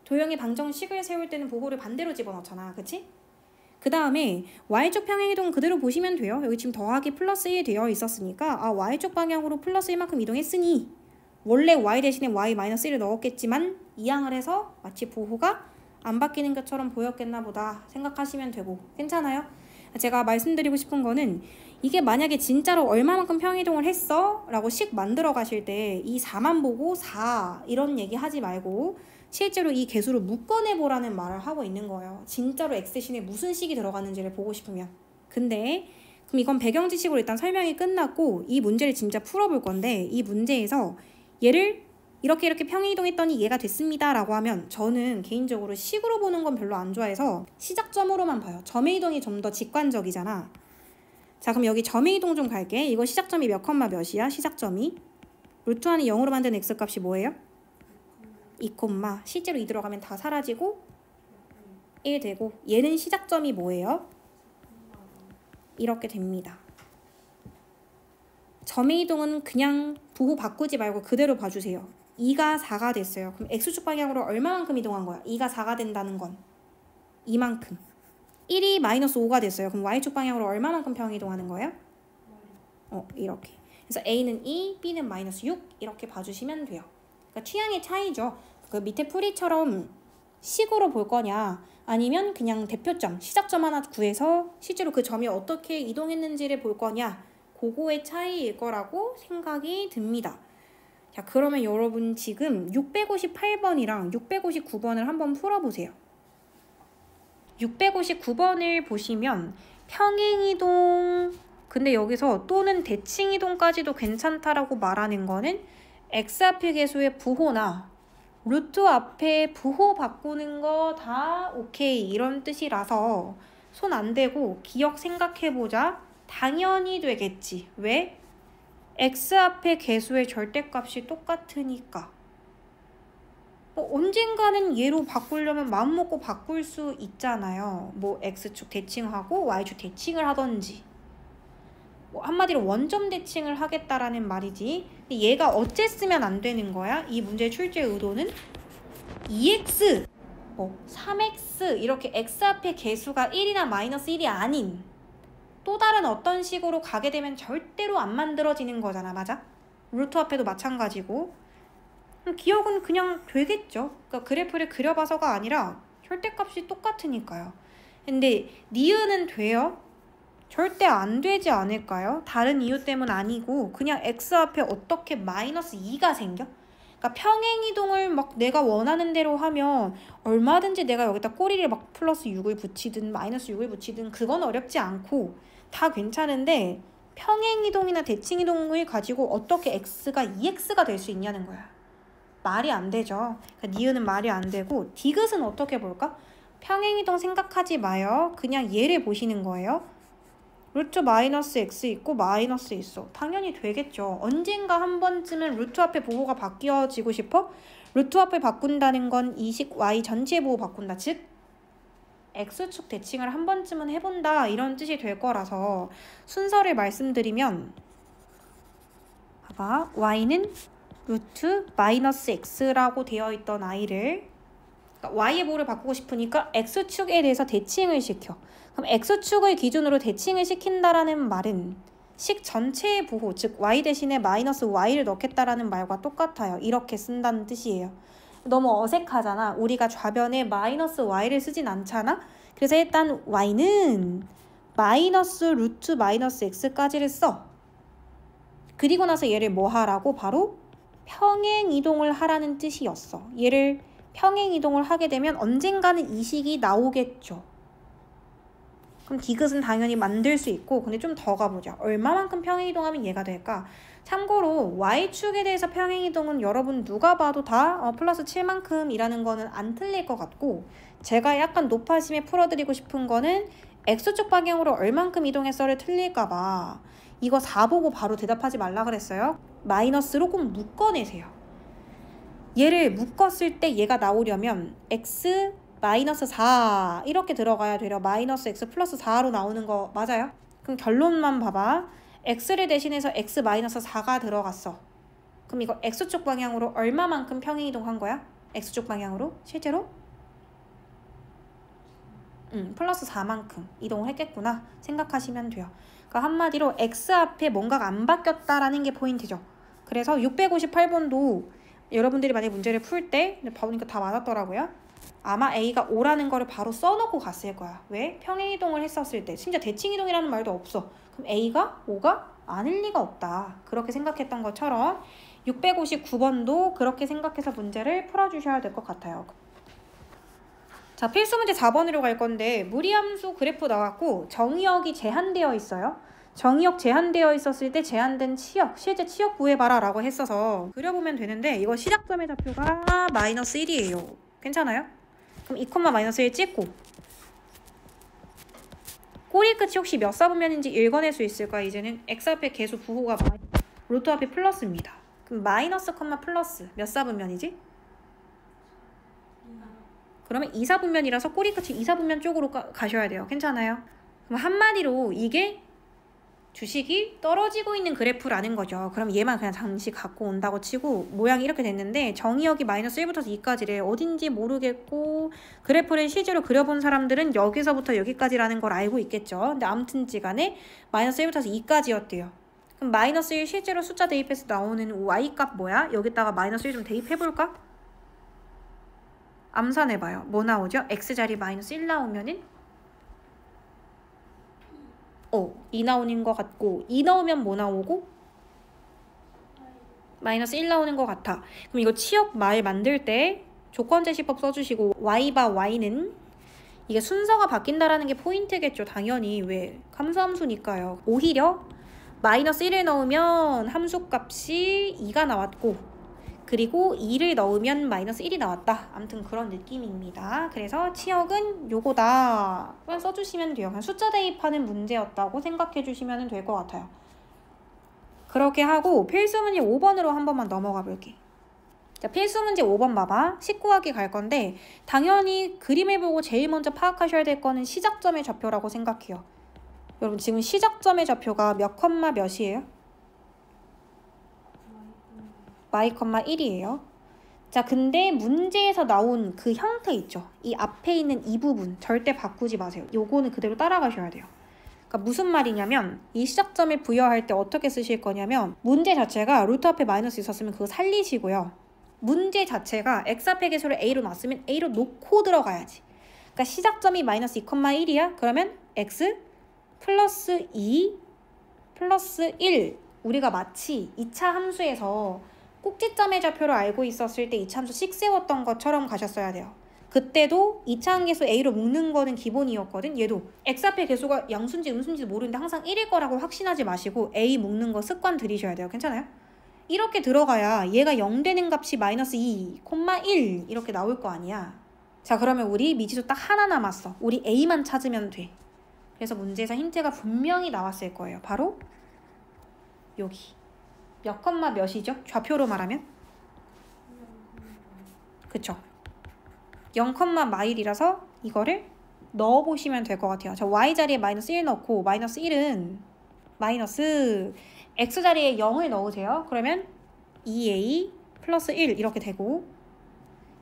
도형의 방정식을 세울 때는 부호를 반대로 집어넣잖아. 그치? 그 다음에 y축 평행이동 그대로 보시면 돼요. 여기 지금 더하기 플러스 1 되어 있었으니까 y축 방향으로 플러스 1만큼 이동했으니 원래 y 대신에 y-1을 넣었겠지만 이항을 해서 마치 부호가 안 바뀌는 것처럼 보였겠나 보다 생각하시면 되고 괜찮아요? 제가 말씀드리고 싶은 거는 이게 만약에 진짜로 얼마만큼 평행이동을 했어? 라고 식 만들어 가실 때 이 4만 보고 4 이런 얘기 하지 말고 실제로 이 개수를 묶어내보라는 말을 하고 있는 거예요. 진짜로 x 대신에 무슨 식이 들어가는지를 보고 싶으면. 근데 그럼 이건 배경 지식으로 일단 설명이 끝났고 이 문제를 진짜 풀어볼 건데 이 문제에서 얘를 이렇게 평행이동했더니 얘가 됐습니다 라고 하면 저는 개인적으로 식으로 보는 건 별로 안 좋아해서 시작점으로만 봐요. 점의 이동이 좀 더 직관적이잖아. 자 그럼 여기 점의 이동 좀 갈게. 이거 시작점이 몇 컴마 몇이야? 시작점이 루트 안에 0으로 만든 x값이 뭐예요? 2 콤마 실제로 2 들어가면 다 사라지고 1 되고 얘는 시작점이 뭐예요? 이렇게 됩니다. 점의 이동은 그냥 부호 바꾸지 말고 그대로 봐주세요. 2가 4가 됐어요. 그럼 x축 방향으로 얼마만큼 이동한 거야? 2가 4가 된다는 건 이만큼. 1이 마이너스 5가 됐어요. 그럼 y축 방향으로 얼마만큼 평행이동하는 거예요? 이렇게. 그래서 a는 2, b는 마이너스 6 이렇게 봐주시면 돼요. 그러니까 취향의 차이죠. 그 밑에 풀이처럼 식으로 볼 거냐 아니면 그냥 대표점, 시작점 하나 구해서 실제로 그 점이 어떻게 이동했는지를 볼 거냐 그거의 차이일 거라고 생각이 듭니다. 자 그러면 여러분 지금 658번이랑 659번을 한번 풀어보세요. 659번을 보시면 평행이동 근데 여기서 또는 대칭이동까지도 괜찮다라고 말하는 거는 x 앞의 개수의 부호나 루트 앞에 부호 바꾸는 거 다 오케이 이런 뜻이라서 손 안 대고 기억 생각해보자. 당연히 되겠지. 왜? x 앞의 개수의 절대값이 똑같으니까. 언젠가는 얘로 바꾸려면 마음먹고 바꿀 수 있잖아요. 뭐 x축 대칭하고 y축 대칭을 하던지 한마디로 원점 대칭을 하겠다라는 말이지. 근데 얘가 어쨌으면 안 되는 거야? 이 문제의 출제 의도는 2x, 3x 이렇게 x 앞의 개수가 1이나 마이너스 1이 아닌 또 다른 어떤 식으로 가게 되면 절대로 안 만들어지는 거잖아. 맞아? 루트 앞에도 마찬가지고. 기억은 그냥 되겠죠. 그러니까 그래프를 그려봐서가 아니라 절대값이 똑같으니까요. 근데 니은은 돼요? 절대 안 되지 않을까요? 다른 이유 때문 아니고 그냥 x 앞에 어떻게 마이너스 2가 생겨? 그러니까 평행이동을 막 내가 원하는 대로 하면 얼마든지 내가 여기다 꼬리를 막 플러스 6을 붙이든 마이너스 6을 붙이든 그건 어렵지 않고 다 괜찮은데 평행이동이나 대칭이동을 가지고 어떻게 x가 2x가 될 수 있냐는 거야. 말이 안 되죠. 그러니까 니은은 말이 안 되고 디귿은 어떻게 볼까? 평행이동 생각하지 마요. 그냥 얘를 보시는 거예요. 루트 마이너스 x 있고 마이너스 있어. 당연히 되겠죠. 언젠가 한 번쯤은 루트 앞에 부호가 바뀌어지고 싶어? 루트 앞을 바꾼다는 건 이식 y 전체 부호 바꾼다. 즉 x축 대칭을 한 번쯤은 해본다 이런 뜻이 될 거라서 순서를 말씀드리면 봐봐. y는 루트 마이너스 x라고 되어 있던 i를 그러니까 y의 부호를 바꾸고 싶으니까 x축에 대해서 대칭을 시켜. 그럼 x축을 기준으로 대칭을 시킨다라는 말은 식 전체의 부호, 즉 y 대신에 마이너스 y를 넣겠다라는 말과 똑같아요. 이렇게 쓴다는 뜻이에요. 너무 어색하잖아. 우리가 좌변에 마이너스 y를 쓰진 않잖아. 그래서 일단 y는 마이너스 루트 마이너스 x까지를 써. 그리고 나서 얘를 뭐 하라고? 바로 평행이동을 하라는 뜻이었어. 얘를 평행이동을 하게 되면 언젠가는 이 식이 나오겠죠. 그럼 디귿은 당연히 만들 수 있고 근데 좀 더 가보자. 얼마만큼 평행이동하면 얘가 될까? 참고로 y축에 대해서 평행이동은 여러분 누가 봐도 다 플러스 7만큼 이라는 거는 안 틀릴 것 같고 제가 약간 높아심에 풀어드리고 싶은 거는 x축 방향으로 얼만큼 이동했어를 틀릴까 봐 이거 4 보고 바로 대답하지 말라 그랬어요. 마이너스로 꼭 묶어내세요. 얘를 묶었을 때 얘가 나오려면 x 마이너스 4 이렇게 들어가야 되려 마이너스 x 플러스 4로 나오는 거 맞아요? 그럼 결론만 봐봐. x를 대신해서 x 마이너스 4가 들어갔어. 그럼 이거 x축 방향으로 얼마만큼 평행이동한 거야? x축 방향으로? 실제로? 플러스 4만큼 이동을 했겠구나 생각하시면 돼요. 그러니까 한마디로 x 앞에 뭔가가 안 바뀌었다라는 게 포인트죠. 그래서 658번도 여러분들이 만약에 문제를 풀 때 보니까 다 맞았더라고요. 아마 A가 5라는 거를 바로 써놓고 갔을 거야. 왜? 평행이동을 했었을 때. 진짜 대칭이동이라는 말도 없어. 그럼 A가 5가 아닐 리가 없다. 그렇게 생각했던 것처럼 659번도 그렇게 생각해서 문제를 풀어주셔야 될 것 같아요. 자, 필수 문제 4번으로 갈 건데 무리함수 그래프 나왔고 정의역이 제한되어 있어요. 정의역 제한되어 있었을 때 제한된 치역, 실제 치역 구해봐라 라고 했어서 그려보면 되는데 이거 시작점의 좌표가 마이너스 1이에요. 괜찮아요? 그럼 2, 마이너스 1 찍고 꼬리 끝이 혹시 몇 사분면인지 읽어낼 수 있을까? 이제는 x 앞에 계수 부호가 루트 앞에 플러스입니다. 그럼 마이너스, 플러스 몇 사분면이지? 그러면 2사분면이라서 꼬리 끝이 2사분면 쪽으로 가셔야 돼요. 괜찮아요? 그럼 한마디로 이게 주식이 떨어지고 있는 그래프라는 거죠. 그럼 얘만 그냥 잠시 갖고 온다고 치고 모양이 이렇게 됐는데 정의역이 마이너스 1부터 2까지래. 어딘지 모르겠고 그래프를 실제로 그려본 사람들은 여기서부터 여기까지라는 걸 알고 있겠죠. 근데 아무튼지간에 마이너스 1부터 2까지였대요. 그럼 마이너스 1 실제로 숫자 대입해서 나오는 y값 뭐야? 여기다가 마이너스 1 좀 대입해볼까? 암산해봐요. 뭐 나오죠? x자리 마이너스 1 나오면은 2 나오는 것 같고 2 나오면 뭐 나오고? 마이너스 1 나오는 것 같아. 그럼 이거 치역 말 만들 때 조건제시법 써주시고 y바 y는 이게 순서가 바뀐다라는 게 포인트겠죠. 당연히 왜? 감수함수니까요. 오히려 마이너스 1을 넣으면 함수값이 2가 나왔고 그리고 2를 넣으면 마이너스 1이 나왔다. 아무튼 그런 느낌입니다. 그래서 치역은 요거다. 그냥 써주시면 돼요. 그냥 숫자 대입하는 문제였다고 생각해 주시면 될 것 같아요. 그렇게 하고 필수 문제 5번으로 한 번만 넘어가 볼게. 자, 필수 문제 5번 봐봐. 19하기 갈 건데 당연히 그림을 보고 제일 먼저 파악하셔야 될 거는 시작점의 좌표라고 생각해요. 여러분 지금 시작점의 좌표가 몇 컴마 몇이에요? y,1이에요. 자, 근데 문제에서 나온 그 형태 있죠. 이 앞에 있는 이 부분 절대 바꾸지 마세요. 요거는 그대로 따라가셔야 돼요. 그러니까 무슨 말이냐면 이 시작점을 부여할 때 어떻게 쓰실 거냐면 문제 자체가 루트 앞에 마이너스 있었으면 그거 살리시고요. 문제 자체가 x 앞에 계수를 a로 놨으면 a로 놓고 들어가야지. 그러니까 시작점이 마이너스 2,1이야? 그러면 x 플러스 2 플러스 1 우리가 마치 2차 함수에서 꼭지점의 좌표를 알고 있었을 때 이차함수 씩 세웠던 것처럼 가셨어야 돼요. 그때도 이차함계수 A로 묶는 거는 기본이었거든. 얘도 x 앞에 계수가 양수인지 음수인지 모르는데 항상 1일 거라고 확신하지 마시고 A 묶는 거 습관 들이셔야 돼요. 괜찮아요? 이렇게 들어가야 얘가 0 되는 값이 마이너스 2, 1 이렇게 나올 거 아니야. 자, 그러면 우리 미지수 딱 하나 남았어. 우리 A만 찾으면 돼. 그래서 문제에서 힌트가 분명히 나왔을 거예요. 바로 여기. 몇 컴마 몇이죠? 좌표로 말하면? 그쵸? 0, 마일이라서 이거를 넣어보시면 될 것 같아요. 자, y 자리에 마이너스 1 넣고 마이너스 1은 마이너스 x 자리에 0을 넣으세요. 그러면 2a 플러스 1 이렇게 되고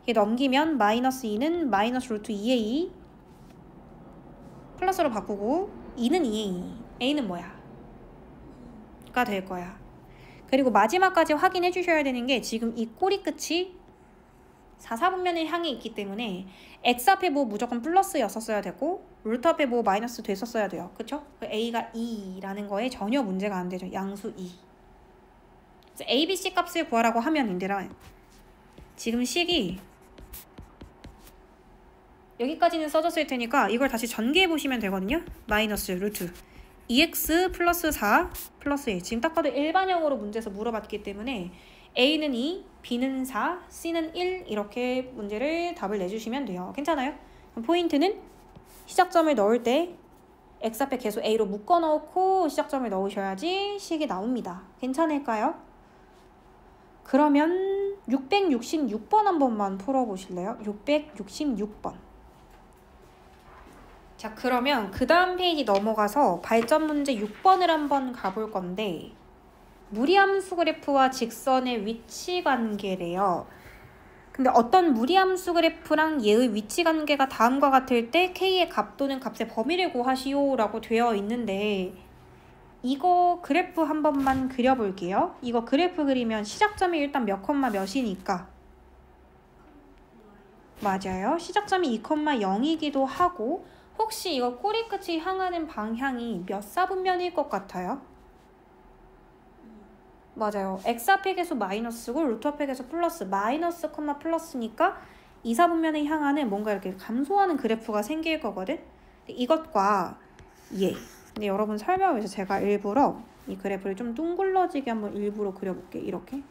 이게 넘기면 마이너스 2는 마이너스 루트 2a 플러스로 바꾸고 2는 2a a는 뭐야? 가 될 거야. 그리고 마지막까지 확인해 주셔야 되는 게 지금 이 꼬리 끝이 4, 4분면을 향해 있기 때문에 x 앞에 뭐 무조건 플러스였었어야 되고 루트 앞에 뭐 마이너스 됐었어야 돼요. 그쵸? a가 2라는 거에 전혀 문제가 안 되죠. 양수 2. 그래서 a, b, c 값을 구하라고 하면 인데라 지금 식이 여기까지는 써졌을 테니까 이걸 다시 전개해 보시면 되거든요. 마이너스 루트 2x 플러스 4 플러스 1. 지금 딱 봐도 일반형으로 문제에서 물어봤기 때문에 A는 2, B는 4, C는 1 이렇게 문제를 답을 내주시면 돼요. 괜찮아요? 그럼 포인트는 시작점을 넣을 때 x 앞에 계수 A로 묶어 넣고 시작점을 넣으셔야지 식이 나옵니다. 괜찮을까요? 그러면 666번 한 번만 풀어보실래요? 666번. 자, 그러면 그 다음 페이지 넘어가서 발전 문제 6번을 한번 가볼 건데 무리함수 그래프와 직선의 위치 관계래요. 근데 어떤 무리함수 그래프랑 얘의 위치 관계가 다음과 같을 때 K의 값 또는 값의 범위를 구하시오 라고 되어 있는데 이거 그래프 한 번만 그려볼게요. 이거 그래프 그리면 시작점이 일단 몇 컴마 몇이니까 맞아요. 시작점이 2,0이기도 하고 혹시 이거 꼬리 끝이 향하는 방향이 몇 사분면일 것 같아요? 맞아요. x 앞의 계수 마이너스고 루트 앞의 계수 플러스 마이너스 컴마 플러스니까 2, 4분면을 향하는 뭔가 이렇게 감소하는 그래프가 생길 거거든? 이것과 얘. 근데 여러분 설명을 위해서 제가 일부러 이 그래프를 좀 둥글러지게 한번 일부러 그려볼게. 이렇게.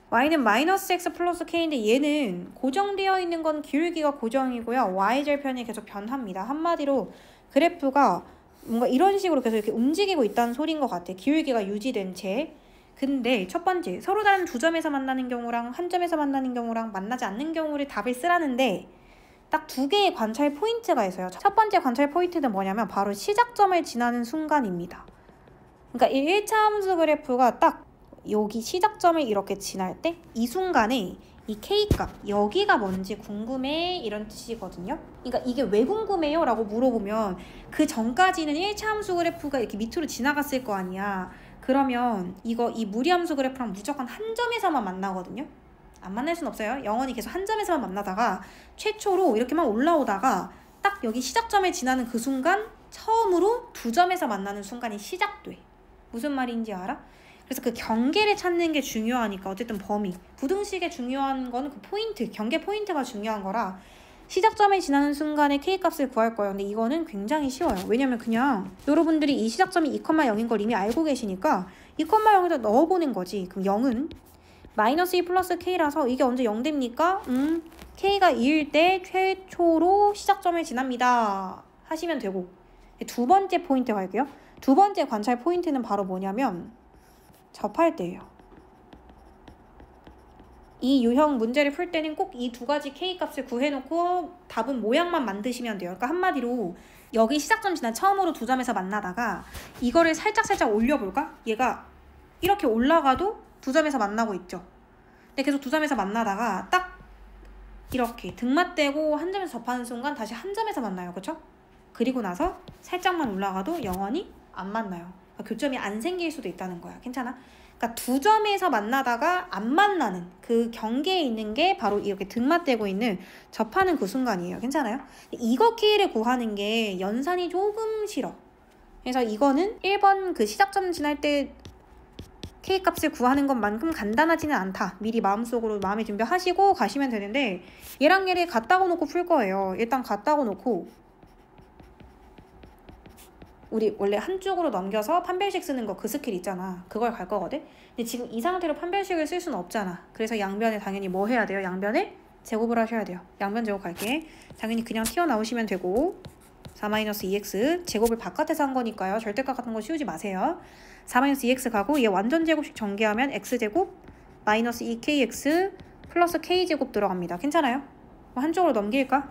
y는 마이너스 x 플러스 k인데 얘는 고정되어 있는 건 기울기가 고정이고요. y절편이 계속 변합니다. 한마디로 그래프가 뭔가 이런 식으로 계속 이렇게 움직이고 있다는 소리인 것 같아. 기울기가 유지된 채. 근데 첫 번째, 서로 다른 두 점에서 만나는 경우랑 한 점에서 만나는 경우랑 만나지 않는 경우를 답을 쓰라는데 딱 두 개의 관찰 포인트가 있어요. 첫 번째 관찰 포인트는 뭐냐면 바로 시작점을 지나는 순간입니다. 그러니까 이 1차 함수 그래프가 딱 여기 시작점을 이렇게 지날 때 이 순간에 이 K값, 여기가 뭔지 궁금해 이런 뜻이거든요. 그러니까 이게 왜 궁금해요? 라고 물어보면 그 전까지는 1차 함수 그래프가 이렇게 밑으로 지나갔을 거 아니야. 그러면 이 무리함수 그래프랑 무조건 한 점에서만 만나거든요. 안 만날 순 없어요. 영원히 계속 한 점에서만 만나다가 최초로 이렇게만 올라오다가 딱 여기 시작점에 지나는 그 순간 처음으로 두 점에서 만나는 순간이 시작돼. 무슨 말인지 알아? 그래서 그 경계를 찾는 게 중요하니까 어쨌든 범위. 부등식에 중요한 건 그 포인트, 경계 포인트가 중요한 거라 시작점에 지나는 순간에 K값을 구할 거예요. 근데 이거는 굉장히 쉬워요. 왜냐면 그냥 여러분들이 이 시작점이 2,0인 걸 이미 알고 계시니까 2,0에다 넣어보는 거지. 그럼 0은 마이너스 2 플러스 K라서 이게 언제 0 됩니까? K가 2일 때 최초로 시작점을 지납니다. 하시면 되고 두 번째 포인트 갈게요. 두 번째 관찰 포인트는 바로 뭐냐면 접할 때예요. 이 유형 문제를 풀 때는 꼭 이 두 가지 K값을 구해놓고 답은 모양만 만드시면 돼요. 그러니까 한마디로 여기 시작점 지난 처음으로 두 점에서 만나다가 이거를 살짝 올려볼까? 얘가 이렇게 올라가도 두 점에서 만나고 있죠. 근데 계속 두 점에서 만나다가 딱 이렇게 등맞대고 한 점에서 접하는 순간 다시 한 점에서 만나요. 그쵸? 그리고 나서 살짝만 올라가도 영원히 안 만나요. 그러니까 교점이 안 생길 수도 있다는 거야. 괜찮아? 그러니까 두 점에서 만나다가 안 만나는 그 경계에 있는 게 바로 이렇게 등맞대고 있는 접하는 그 순간이에요. 괜찮아요? 이거 K를 구하는 게 연산이 조금 싫어. 그래서 이거는 1번 그 시작점 지날 때 K값을 구하는 것만큼 간단하지는 않다. 미리 마음속으로 마음의 준비하시고 가시면 되는데 얘랑 얘를 갖다가 놓고 풀 거예요. 일단 갖다가 놓고 우리 원래 한쪽으로 넘겨서 판별식 쓰는 거 그 스킬 있잖아. 그걸 갈 거거든. 근데 지금 이 상태로 판별식을 쓸 수는 없잖아. 그래서 양변에 당연히 뭐 해야 돼요? 양변에 제곱을 하셔야 돼요. 양변 제곱 갈게. 당연히 그냥 튀어나오시면 되고 4-2x 제곱을 바깥에서 한 거니까요. 절대값 같은 거 씌우지 마세요. 4-2x 가고 얘 완전 제곱식 전개하면 x제곱 마이너스 2kx 플러스 k제곱 들어갑니다. 괜찮아요? 한쪽으로 넘길까?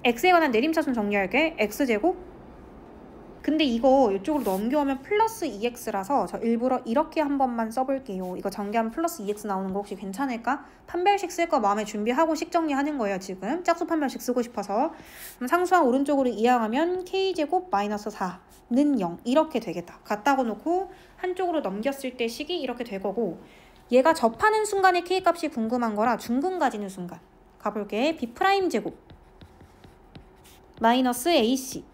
x에 관한 내림차순 정리할게. x제곱 근데 이거 이쪽으로 넘겨오면 플러스 2x라서 저 일부러 이렇게 한 번만 써볼게요. 이거 전개하면 플러스 2x 나오는 거 혹시 괜찮을까? 판별식 쓸 거 마음에 준비하고 식 정리하는 거예요. 지금 짝수 판별식 쓰고 싶어서. 그럼 상수항 오른쪽으로 이항하면 k제곱 마이너스 4는 0 이렇게 되겠다. 갖다가 놓고 한쪽으로 넘겼을 때 식이 이렇게 될 거고 얘가 접하는 순간에 k값이 궁금한 거라 중근 가지는 순간 가볼게. b' 제곱 마이너스 ac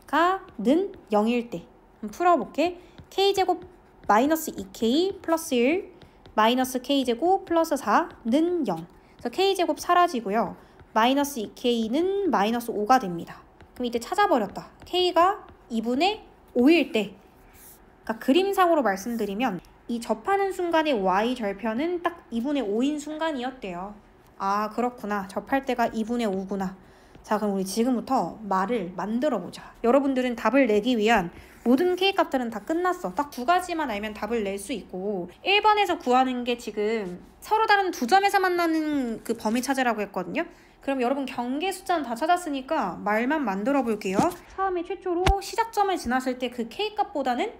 가 는 0일 때 풀어볼게. k제곱 마이너스 2k 플러스 1 마이너스 k제곱 플러스 4는 0 그래서 k제곱 사라지고요. 마이너스 2k는 마이너스 5가 됩니다. 그럼 이때 찾아버렸다. k가 2분의 5일 때 그러니까 그림상으로 말씀드리면 이 접하는 순간의 y절편은 딱 2분의 5인 순간이었대요. 아 그렇구나. 접할 때가 2분의 5구나. 자 그럼 우리 지금부터 말을 만들어 보자. 여러분들은 답을 내기 위한 모든 K값들은 다 끝났어. 딱 두 가지만 알면 답을 낼 수 있고 1번에서 구하는 게 지금 서로 다른 두 점에서 만나는 그 범위 찾으라고 했거든요. 그럼 여러분 경계 숫자는 다 찾았으니까 말만 만들어 볼게요. 처음에 최초로 시작점을 지났을 때 그 K값보다는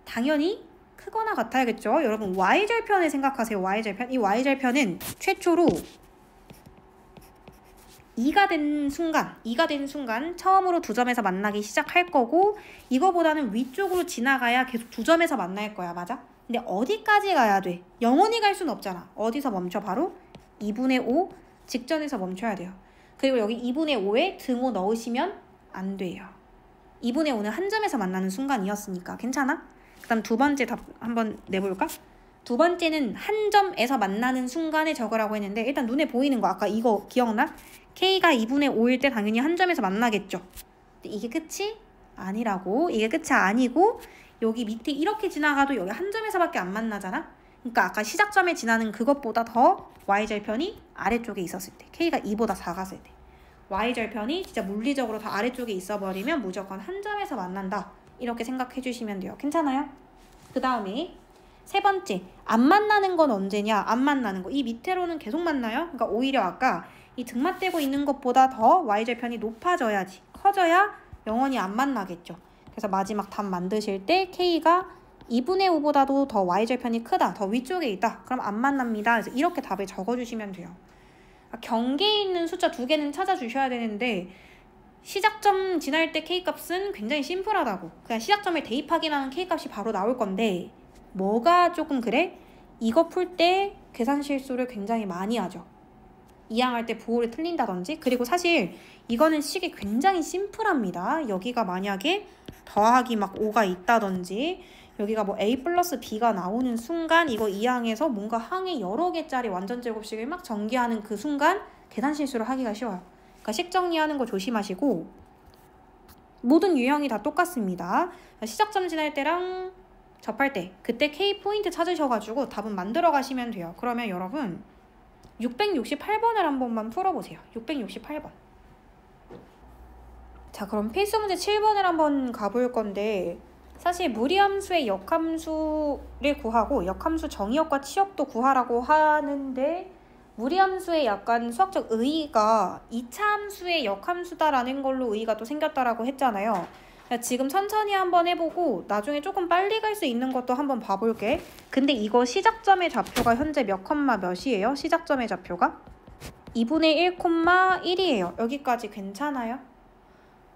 당연히 크거나 같아야겠죠. 여러분 Y절편을 생각하세요. Y절편. 이 Y절편은 최초로 2가 된 순간 처음으로 두 점에서 만나기 시작할 거고 이거보다는 위쪽으로 지나가야 계속 두 점에서 만날 거야. 맞아? 근데 어디까지 가야 돼? 영원히 갈 수는 없잖아. 어디서 멈춰? 바로 2분의 5 직전에서 멈춰야 돼요. 그리고 여기 2분의 5에 등호 넣으시면 안 돼요. 2분의 5는 한 점에서 만나는 순간이었으니까 괜찮아? 그 다음 두 번째 답 한번 내볼까? 두 번째는 한 점에서 만나는 순간에 적으라고 했는데 일단 눈에 보이는 거 아까 이거 기억나? K가 2분의 5일 때 당연히 한 점에서 만나겠죠. 근데 이게 끝이 아니라고. 이게 끝이 아니고 여기 밑에 이렇게 지나가도 여기 한 점에서밖에 안 만나잖아. 그러니까 아까 시작점에 지나는 그것보다 더 Y절편이 아래쪽에 있었을 때 K가 2보다 작았을 때 Y절편이 진짜 물리적으로 더 아래쪽에 있어버리면 무조건 한 점에서 만난다. 이렇게 생각해 주시면 돼요. 괜찮아요? 그 다음에 세 번째, 안 만나는 건 언제냐? 안 만나는 거. 이 밑으로는 계속 만나요. 그러니까 오히려 아까 이 등맞대고 있는 것보다 더 Y절편이 높아져야지. 커져야 영원히 안 만나겠죠. 그래서 마지막 답 만드실 때 K가 2분의 5보다도 더 Y절편이 크다. 더 위쪽에 있다. 그럼 안 만납니다. 그래서 이렇게 답을 적어주시면 돼요. 경계에 있는 숫자 두 개는 찾아주셔야 되는데 시작점 지날 때 K값은 굉장히 심플하다고. 그냥 시작점에 대입하기만 K값이 바로 나올 건데 뭐가 조금 그래? 이거 풀 때 계산 실수를 굉장히 많이 하죠. 이항할 때 부호를 틀린다든지. 그리고 사실 이거는 식이 굉장히 심플합니다. 여기가 만약에 더하기 막 5가 있다든지 여기가 뭐 A 플러스 B가 나오는 순간 이거 이항에서 뭔가 항에 여러 개짜리 완전 제곱식을 막 전개하는 그 순간 계산 실수를 하기가 쉬워요. 그러니까 식 정리하는 거 조심하시고 모든 유형이 다 똑같습니다. 시작점 지날 때랑 접할 때 그때 K 포인트 찾으셔가지고 답은 만들어 가시면 돼요. 그러면 여러분 668번을 한 번만 풀어보세요. 668번. 자 그럼 필수 문제 7번을 한번 가볼 건데 사실 무리함수의 역함수를 구하고 역함수 정의역과 치역도 구하라고 하는데 무리함수의 약간 수학적 의의가 2차 함수의 역함수다라는 걸로 의의가 또 생겼다라고 했잖아요. 지금 천천히 한번 해보고 나중에 조금 빨리 갈 수 있는 것도 한번 봐볼게. 근데 이거 시작점의 좌표가 현재 몇 콤마 몇이에요? 시작점의 좌표가? 2분의 1,1이에요. 여기까지 괜찮아요?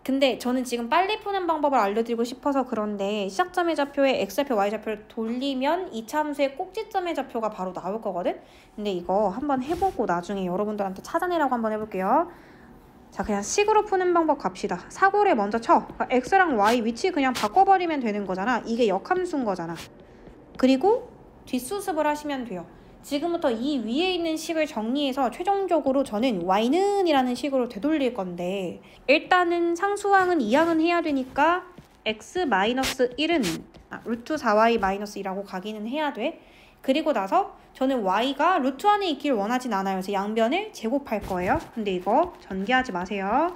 근데 저는 지금 빨리 푸는 방법을 알려드리고 싶어서 그런데 시작점의 좌표에 x좌표, y좌표를 돌리면 2차 함수의 꼭지점의 좌표가 바로 나올 거거든? 근데 이거 한번 해보고 나중에 여러분들한테 찾아내라고 한번 해볼게요. 자, 그냥 식으로 푸는 방법 갑시다. 사고를 먼저 쳐. 그러니까 x랑 y 위치 그냥 바꿔버리면 되는 거잖아. 이게 역함수인 거잖아. 그리고 뒷수습을 하시면 돼요. 지금부터 이 위에 있는 식을 정리해서 최종적으로 저는 y는 이라는 식으로 되돌릴 건데, 일단은 상수항은 이항은 해야 되니까 x-1은 루트 4y-1이라고 가기는 해야 돼. 그리고 나서 저는 y가 루트 안에 있길 원하진 않아요. 그래서 양변을 제곱할 거예요. 근데 이거 전개하지 마세요.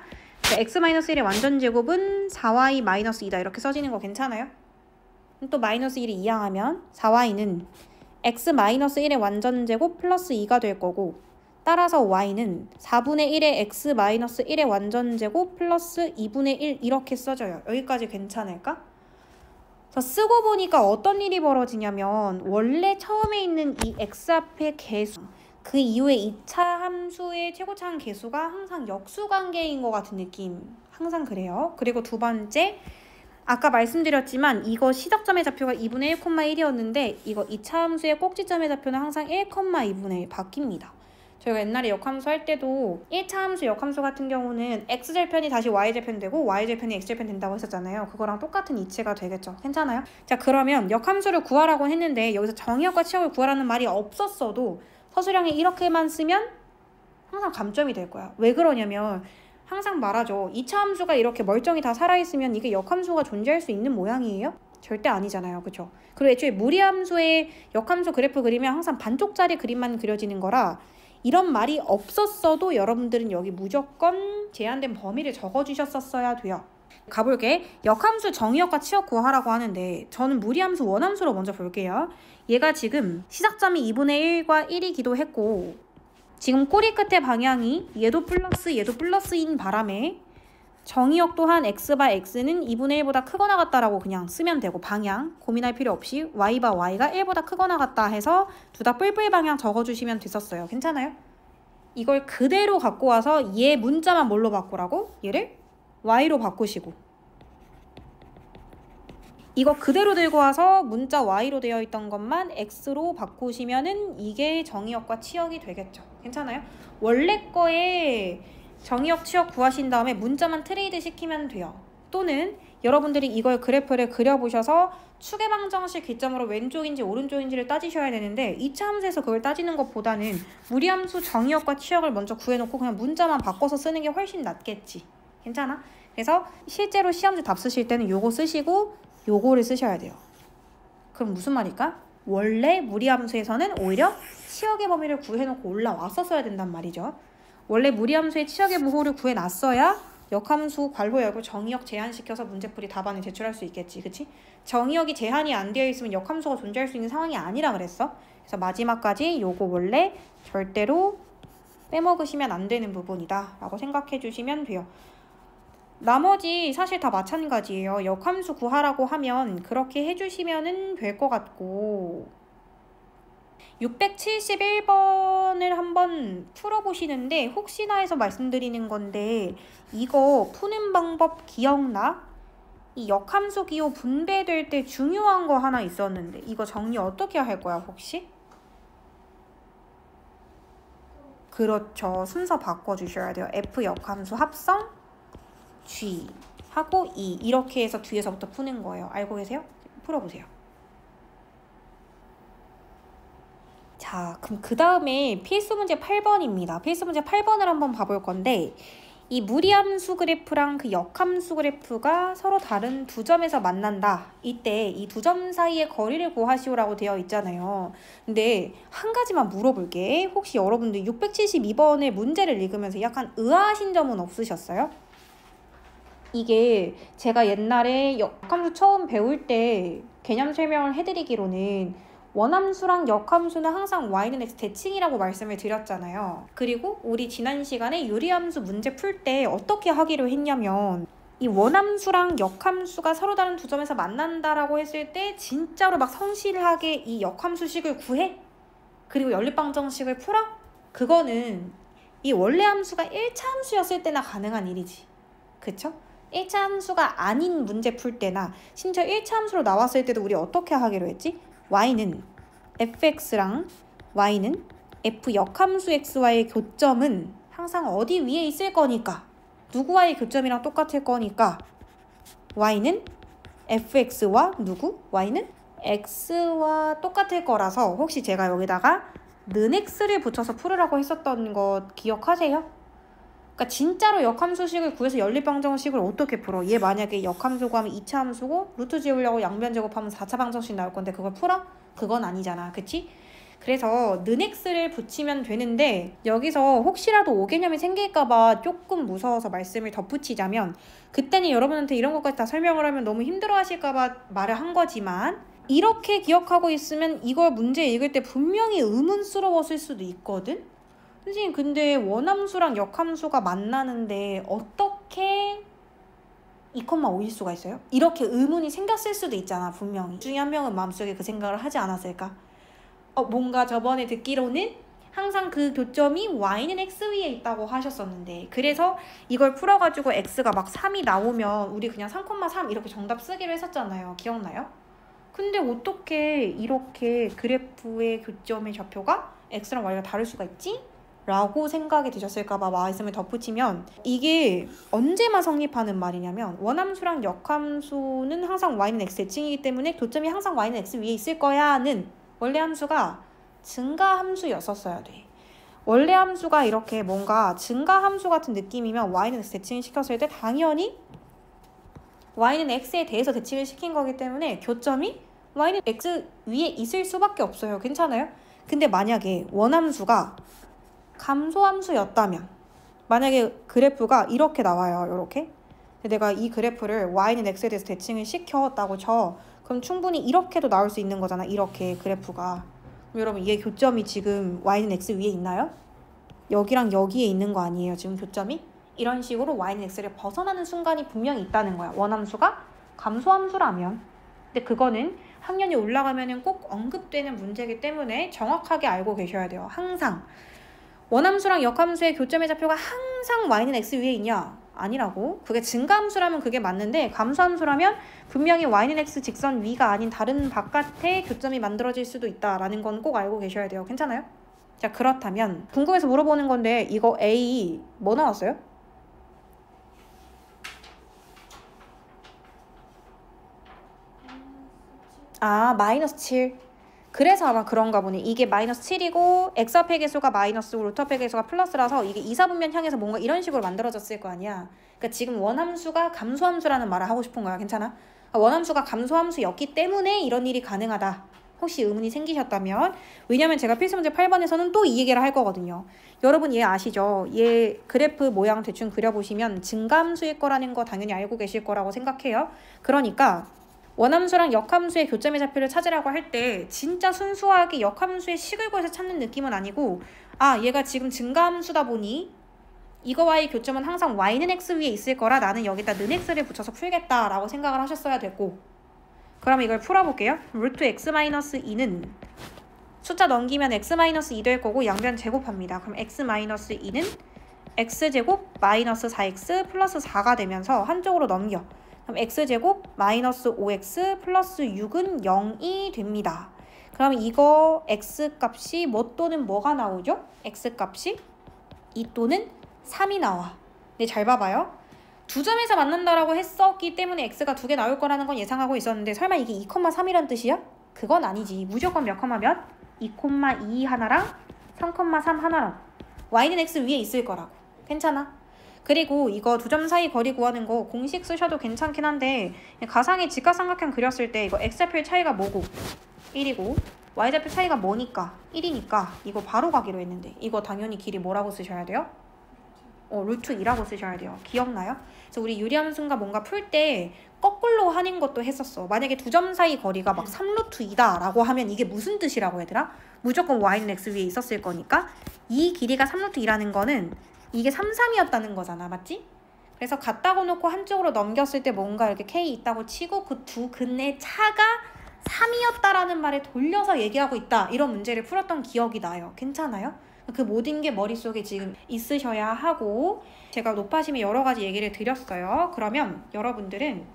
x-1의 완전 제곱은 4y-2다 이렇게 써지는 거 괜찮아요? 또 마이너스 1이 이항하면 4y는 x-1의 완전 제곱 플러스 2가 될 거고, 따라서 y는 4분의 1의 x-1의 완전 제곱 플러스 2분의 1 이렇게 써져요. 여기까지 괜찮을까? 쓰고 보니까 어떤 일이 벌어지냐면, 원래 처음에 있는 이 x 앞의 개수, 그 이후에 2차 함수의 최고차항 개수가 항상 역수관계인 것 같은 느낌. 항상 그래요. 그리고 두 번째, 아까 말씀드렸지만 이거 시작점의 좌표가 2분의 1,1이었는데 이거 2차 함수의 꼭지점의 좌표는 항상 1,2분의 1 바뀝니다. 저희가 옛날에 역함수 할 때도 1차 함수 역함수 같은 경우는 x절편이 다시 y절편 되고 y절편이 x절편 된다고 했었잖아요. 그거랑 똑같은 이치가 되겠죠. 괜찮아요? 자, 그러면 역함수를 구하라고 했는데 여기서 정의역과 치역을 구하라는 말이 없었어도 서술형에 이렇게만 쓰면 항상 감점이 될 거야. 왜 그러냐면 항상 말하죠. 2차 함수가 이렇게 멀쩡히 다 살아있으면 이게 역함수가 존재할 수 있는 모양이에요? 절대 아니잖아요. 그쵸? 그리고 애초에 무리함수의 역함수 그래프 그리면 항상 반쪽짜리 그림만 그려지는 거라 이런 말이 없었어도 여러분들은 여기 무조건 제한된 범위를 적어주셨었어야 돼요. 가볼게. 역함수 정의역과 치역 구하라고 하는데 저는 무리함수 원함수로 먼저 볼게요. 얘가 지금 시작점이 2분의 1과 1이기도 했고 지금 꼬리 끝의 방향이 얘도 플러스인 바람에 정의역 또한 x/x는 2분의 1보다 크거나 같다라고 그냥 쓰면 되고, 방향 고민할 필요 없이 y/y가 1보다 크거나 같다 해서 둘 다 뿔뿔 방향 적어주시면 됐었어요. 괜찮아요? 이걸 그대로 갖고 와서 얘 문자만 뭘로 바꾸라고? 얘를 y로 바꾸시고, 이거 그대로 들고 와서 문자 y로 되어 있던 것만 x로 바꾸시면은 이게 정의역과 치역이 되겠죠. 괜찮아요? 원래 거에 정의역, 치역 구하신 다음에 문자만 트레이드 시키면 돼요. 또는 여러분들이 이걸 그래프를 그려보셔서 추계방정식 기점으로 왼쪽인지 오른쪽인지를 따지셔야 되는데 2차 함수에서 그걸 따지는 것보다는 무리함수 정의역과 치역을 먼저 구해놓고 그냥 문자만 바꿔서 쓰는 게 훨씬 낫겠지. 괜찮아? 그래서 실제로 시험지 답 쓰실 때는 요거 쓰시고 요거를 쓰셔야 돼요. 그럼 무슨 말일까? 원래 무리함수에서는 오히려 치역의 범위를 구해놓고 올라왔었어야 된단 말이죠. 원래 무리함수의 치역의 모호를 구해놨어야 역함수 괄호 열고 정의역 제한시켜서 문제풀이 답안을 제출할 수 있겠지. 그치? 정의역이 제한이 안 되어 있으면 역함수가 존재할 수 있는 상황이 아니라 그랬어. 그래서 마지막까지 요거 원래 절대로 빼먹으시면 안 되는 부분이다 라고 생각해 주시면 돼요. 나머지 사실 다 마찬가지예요. 역함수 구하라고 하면 그렇게 해주시면 될 것 같고, 671번을 한번 풀어보시는데 혹시나 해서 말씀드리는 건데 이거 푸는 방법 기억나? 이 역함수 기호 분배될 때 중요한 거 하나 있었는데 이거 정리 어떻게 할 거야 혹시? 그렇죠. 순서 바꿔주셔야 돼요. F 역함수 합성 G 하고 E 이렇게 해서 뒤에서부터 푸는 거예요. 알고 계세요? 풀어보세요. 자, 그럼 그 다음에 필수 문제 8번입니다. 필수 문제 8번을 한번 봐볼 건데 이 무리함수 그래프랑 그 역함수 그래프가 서로 다른 두 점에서 만난다. 이때 이 두 점 사이의 거리를 구하시오라고 되어 있잖아요. 근데 한 가지만 물어볼게. 혹시 여러분들 672번의 문제를 읽으면서 약간 의아하신 점은 없으셨어요? 이게 제가 옛날에 역함수 처음 배울 때 개념 설명을 해드리기로는 원함수랑 역함수는 항상 y는 x 대칭이라고 말씀을 드렸잖아요. 그리고 우리 지난 시간에 유리함수 문제 풀 때 어떻게 하기로 했냐면 이 원함수랑 역함수가 서로 다른 두 점에서 만난다라고 했을 때 진짜로 막 성실하게 이 역함수식을 구해? 그리고 연립방정식을 풀어? 그거는 이 원래 함수가 1차 함수였을 때나 가능한 일이지. 그쵸? 1차 함수가 아닌 문제 풀 때나 심지어 1차 함수로 나왔을 때도 우리 어떻게 하기로 했지? y는 fx랑 y는 f 역함수 x와의 교점은 항상 어디 위에 있을 거니까 누구와의 교점이랑 똑같을 거니까 y는 fx와 누구? y는 x와 똑같을 거라서 혹시 제가 여기다가 는 x를 붙여서 풀으라고 했었던 거 기억하세요? 그러니까 진짜로 역함수식을 구해서 연립방정식을 어떻게 풀어? 얘 만약에 역함수 구하면 2차 함수고 루트 지우려고 양변 제곱하면 4차 방정식 나올 건데 그걸 풀어? 그건 아니잖아. 그치? 그래서 는 x를 붙이면 되는데 여기서 혹시라도 오개념이 생길까봐 조금 무서워서 말씀을 덧붙이자면 그때는 여러분한테 이런 것까지 다 설명을 하면 너무 힘들어 하실까봐 말을 한 거지만 이렇게 기억하고 있으면 이걸 문제 읽을 때 분명히 의문스러웠을 수도 있거든? 선생님 근데 원함수랑 역함수가 만나는데 어떻게 2,5일 수가 있어요? 이렇게 의문이 생겼을 수도 있잖아 분명히. 중에 한 명은 마음속에 그 생각을 하지 않았을까? 뭔가 저번에 듣기로는 항상 그 교점이 y는 x 위에 있다고 하셨었는데 그래서 이걸 풀어가지고 x가 막 3이 나오면 우리 그냥 3,3 이렇게 정답 쓰기로 했었잖아요. 기억나요? 근데 어떻게 이렇게 그래프의 교점의 좌표가 x랑 y가 다를 수가 있지? 라고 생각이 드셨을까봐 말씀을 덧붙이면 이게 언제만 성립하는 말이냐면 원함수랑 역함수는 항상 y는 x 대칭이기 때문에 교점이 항상 y는 x 위에 있을 거야는 원래 함수가 증가함수였었어야 돼. 원래 함수가 이렇게 뭔가 증가함수 같은 느낌이면 y는 x 대칭을 시켰을 때 당연히 y는 x에 대해서 대칭을 시킨 거기 때문에 교점이 y는 x 위에 있을 수밖에 없어요. 괜찮아요? 근데 만약에 원함수가 감소함수였다면 만약에 그래프가 이렇게 나와요. 이렇게. 내가 이 그래프를 y는 x에 대해서 대칭을 시켰다고 쳐. 그럼 충분히 이렇게도 나올 수 있는 거잖아. 이렇게 그래프가. 그럼 여러분 얘 교점이 지금 y는 x 위에 있나요? 여기랑 여기에 있는 거 아니에요. 지금 교점이? 이런 식으로 y는 x를 벗어나는 순간이 분명히 있다는 거야. 원함수가 감소함수라면. 근데 그거는 학년이 올라가면 꼭 언급되는 문제이기 때문에 정확하게 알고 계셔야 돼요. 항상. 원함수랑 역함수의 교점의 좌표가 항상 y는 x 위에 있냐? 아니라고. 그게 증가함수라면 그게 맞는데 감소함수라면 분명히 y는 x 직선 위가 아닌 다른 바깥에 교점이 만들어질 수도 있다라는 건 꼭 알고 계셔야 돼요. 괜찮아요? 자 그렇다면 궁금해서 물어보는 건데 이거 A 뭐 나왔어요? 마이너스 7. 그래서 아마 그런가 보네. 이게 마이너스 7이고 x 앞의 개수가 마이너스고 루트 앞의 개수가 플러스라서 이게 이사분면 향해서 뭔가 이런 식으로 만들어졌을 거 아니야. 그러니까 지금 원함수가 감소함수라는 말을 하고 싶은 거야. 괜찮아? 원함수가 감소함수였기 때문에 이런 일이 가능하다. 혹시 의문이 생기셨다면 왜냐면 제가 필수문제 8번에서는 또 이 얘기를 할 거거든요. 여러분 얘 아시죠? 얘 그래프 모양 대충 그려보시면 증가함수일 거라는 거 당연히 알고 계실 거라고 생각해요. 그러니까 원함수랑 역함수의 교점의 좌표를 찾으라고 할 때 진짜 순수하게 역함수의 식을 구해서 찾는 느낌은 아니고 얘가 지금 증가함수다 보니 이거와의 교점은 항상 y는 x 위에 있을 거라 나는 여기다 는 x를 붙여서 풀겠다라고 생각을 하셨어야 됐고 그럼 이걸 풀어볼게요. 루트 x-2는 숫자 넘기면 x-2 될 거고 양변 제곱합니다. 그럼 x-2는 x제곱 마이너스 4x 플러스 4가 되면서 한쪽으로 넘겨. 그럼 x제곱 마이너스 5x 플러스 6은 0이 됩니다. 그럼 이거 x값이 뭐 또는 뭐가 나오죠? x값이 2 또는 3이 나와. 네, 잘 봐봐요. 두 점에서 만난다라고 했었기 때문에 x가 두 개 나올 거라는 건 예상하고 있었는데 설마 이게 2,3이란 뜻이야? 그건 아니지. 무조건 몇 컴마 몇? 2,2 하나랑 3,3 하나랑 y는 x 위에 있을 거라고. 괜찮아? 그리고 이거 두 점 사이 거리 구하는 거 공식 쓰셔도 괜찮긴 한데 가상의 직각삼각형 그렸을 때 이거 x좌표의 차이가 뭐고 1이고 y좌표 차이가 뭐니까 1이니까 이거 바로 가기로 했는데 이거 당연히 길이 뭐라고 쓰셔야 돼요? 루트 2라고 쓰셔야 돼요. 기억나요? 그래서 우리 유리함수인가 뭔가 풀 때 거꾸로 하는 것도 했었어. 만약에 두 점 사이 거리가 막 3루트 2다 라고 하면 이게 무슨 뜻이라고 얘들아? 무조건 y는 x 위에 있었을 거니까 이 길이가 3루트 2라는 거는 이게 3, 3이었다는 거잖아. 맞지? 그래서 갖다고 놓고 한쪽으로 넘겼을 때 뭔가 이렇게 k 있다고 치고 그 두 근의 차가 3이었다라는 말을 돌려서 얘기하고 있다. 이런 문제를 풀었던 기억이 나요. 괜찮아요? 그 모든 게 머릿속에 지금 있으셔야 하고 제가 높아심에 여러 가지 얘기를 드렸어요. 그러면 여러분들은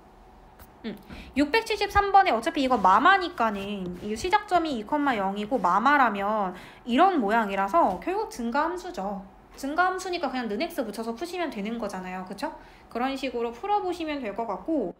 673번에 어차피 이거 마마니까는 이 시작점이 2,0이고 마마라면 이런 모양이라서 결국 증가함수죠. 증가함수니까 그냥 는 x 붙여서 푸시면 되는 거잖아요. 그쵸? 그런 식으로 풀어보시면 될 것 같고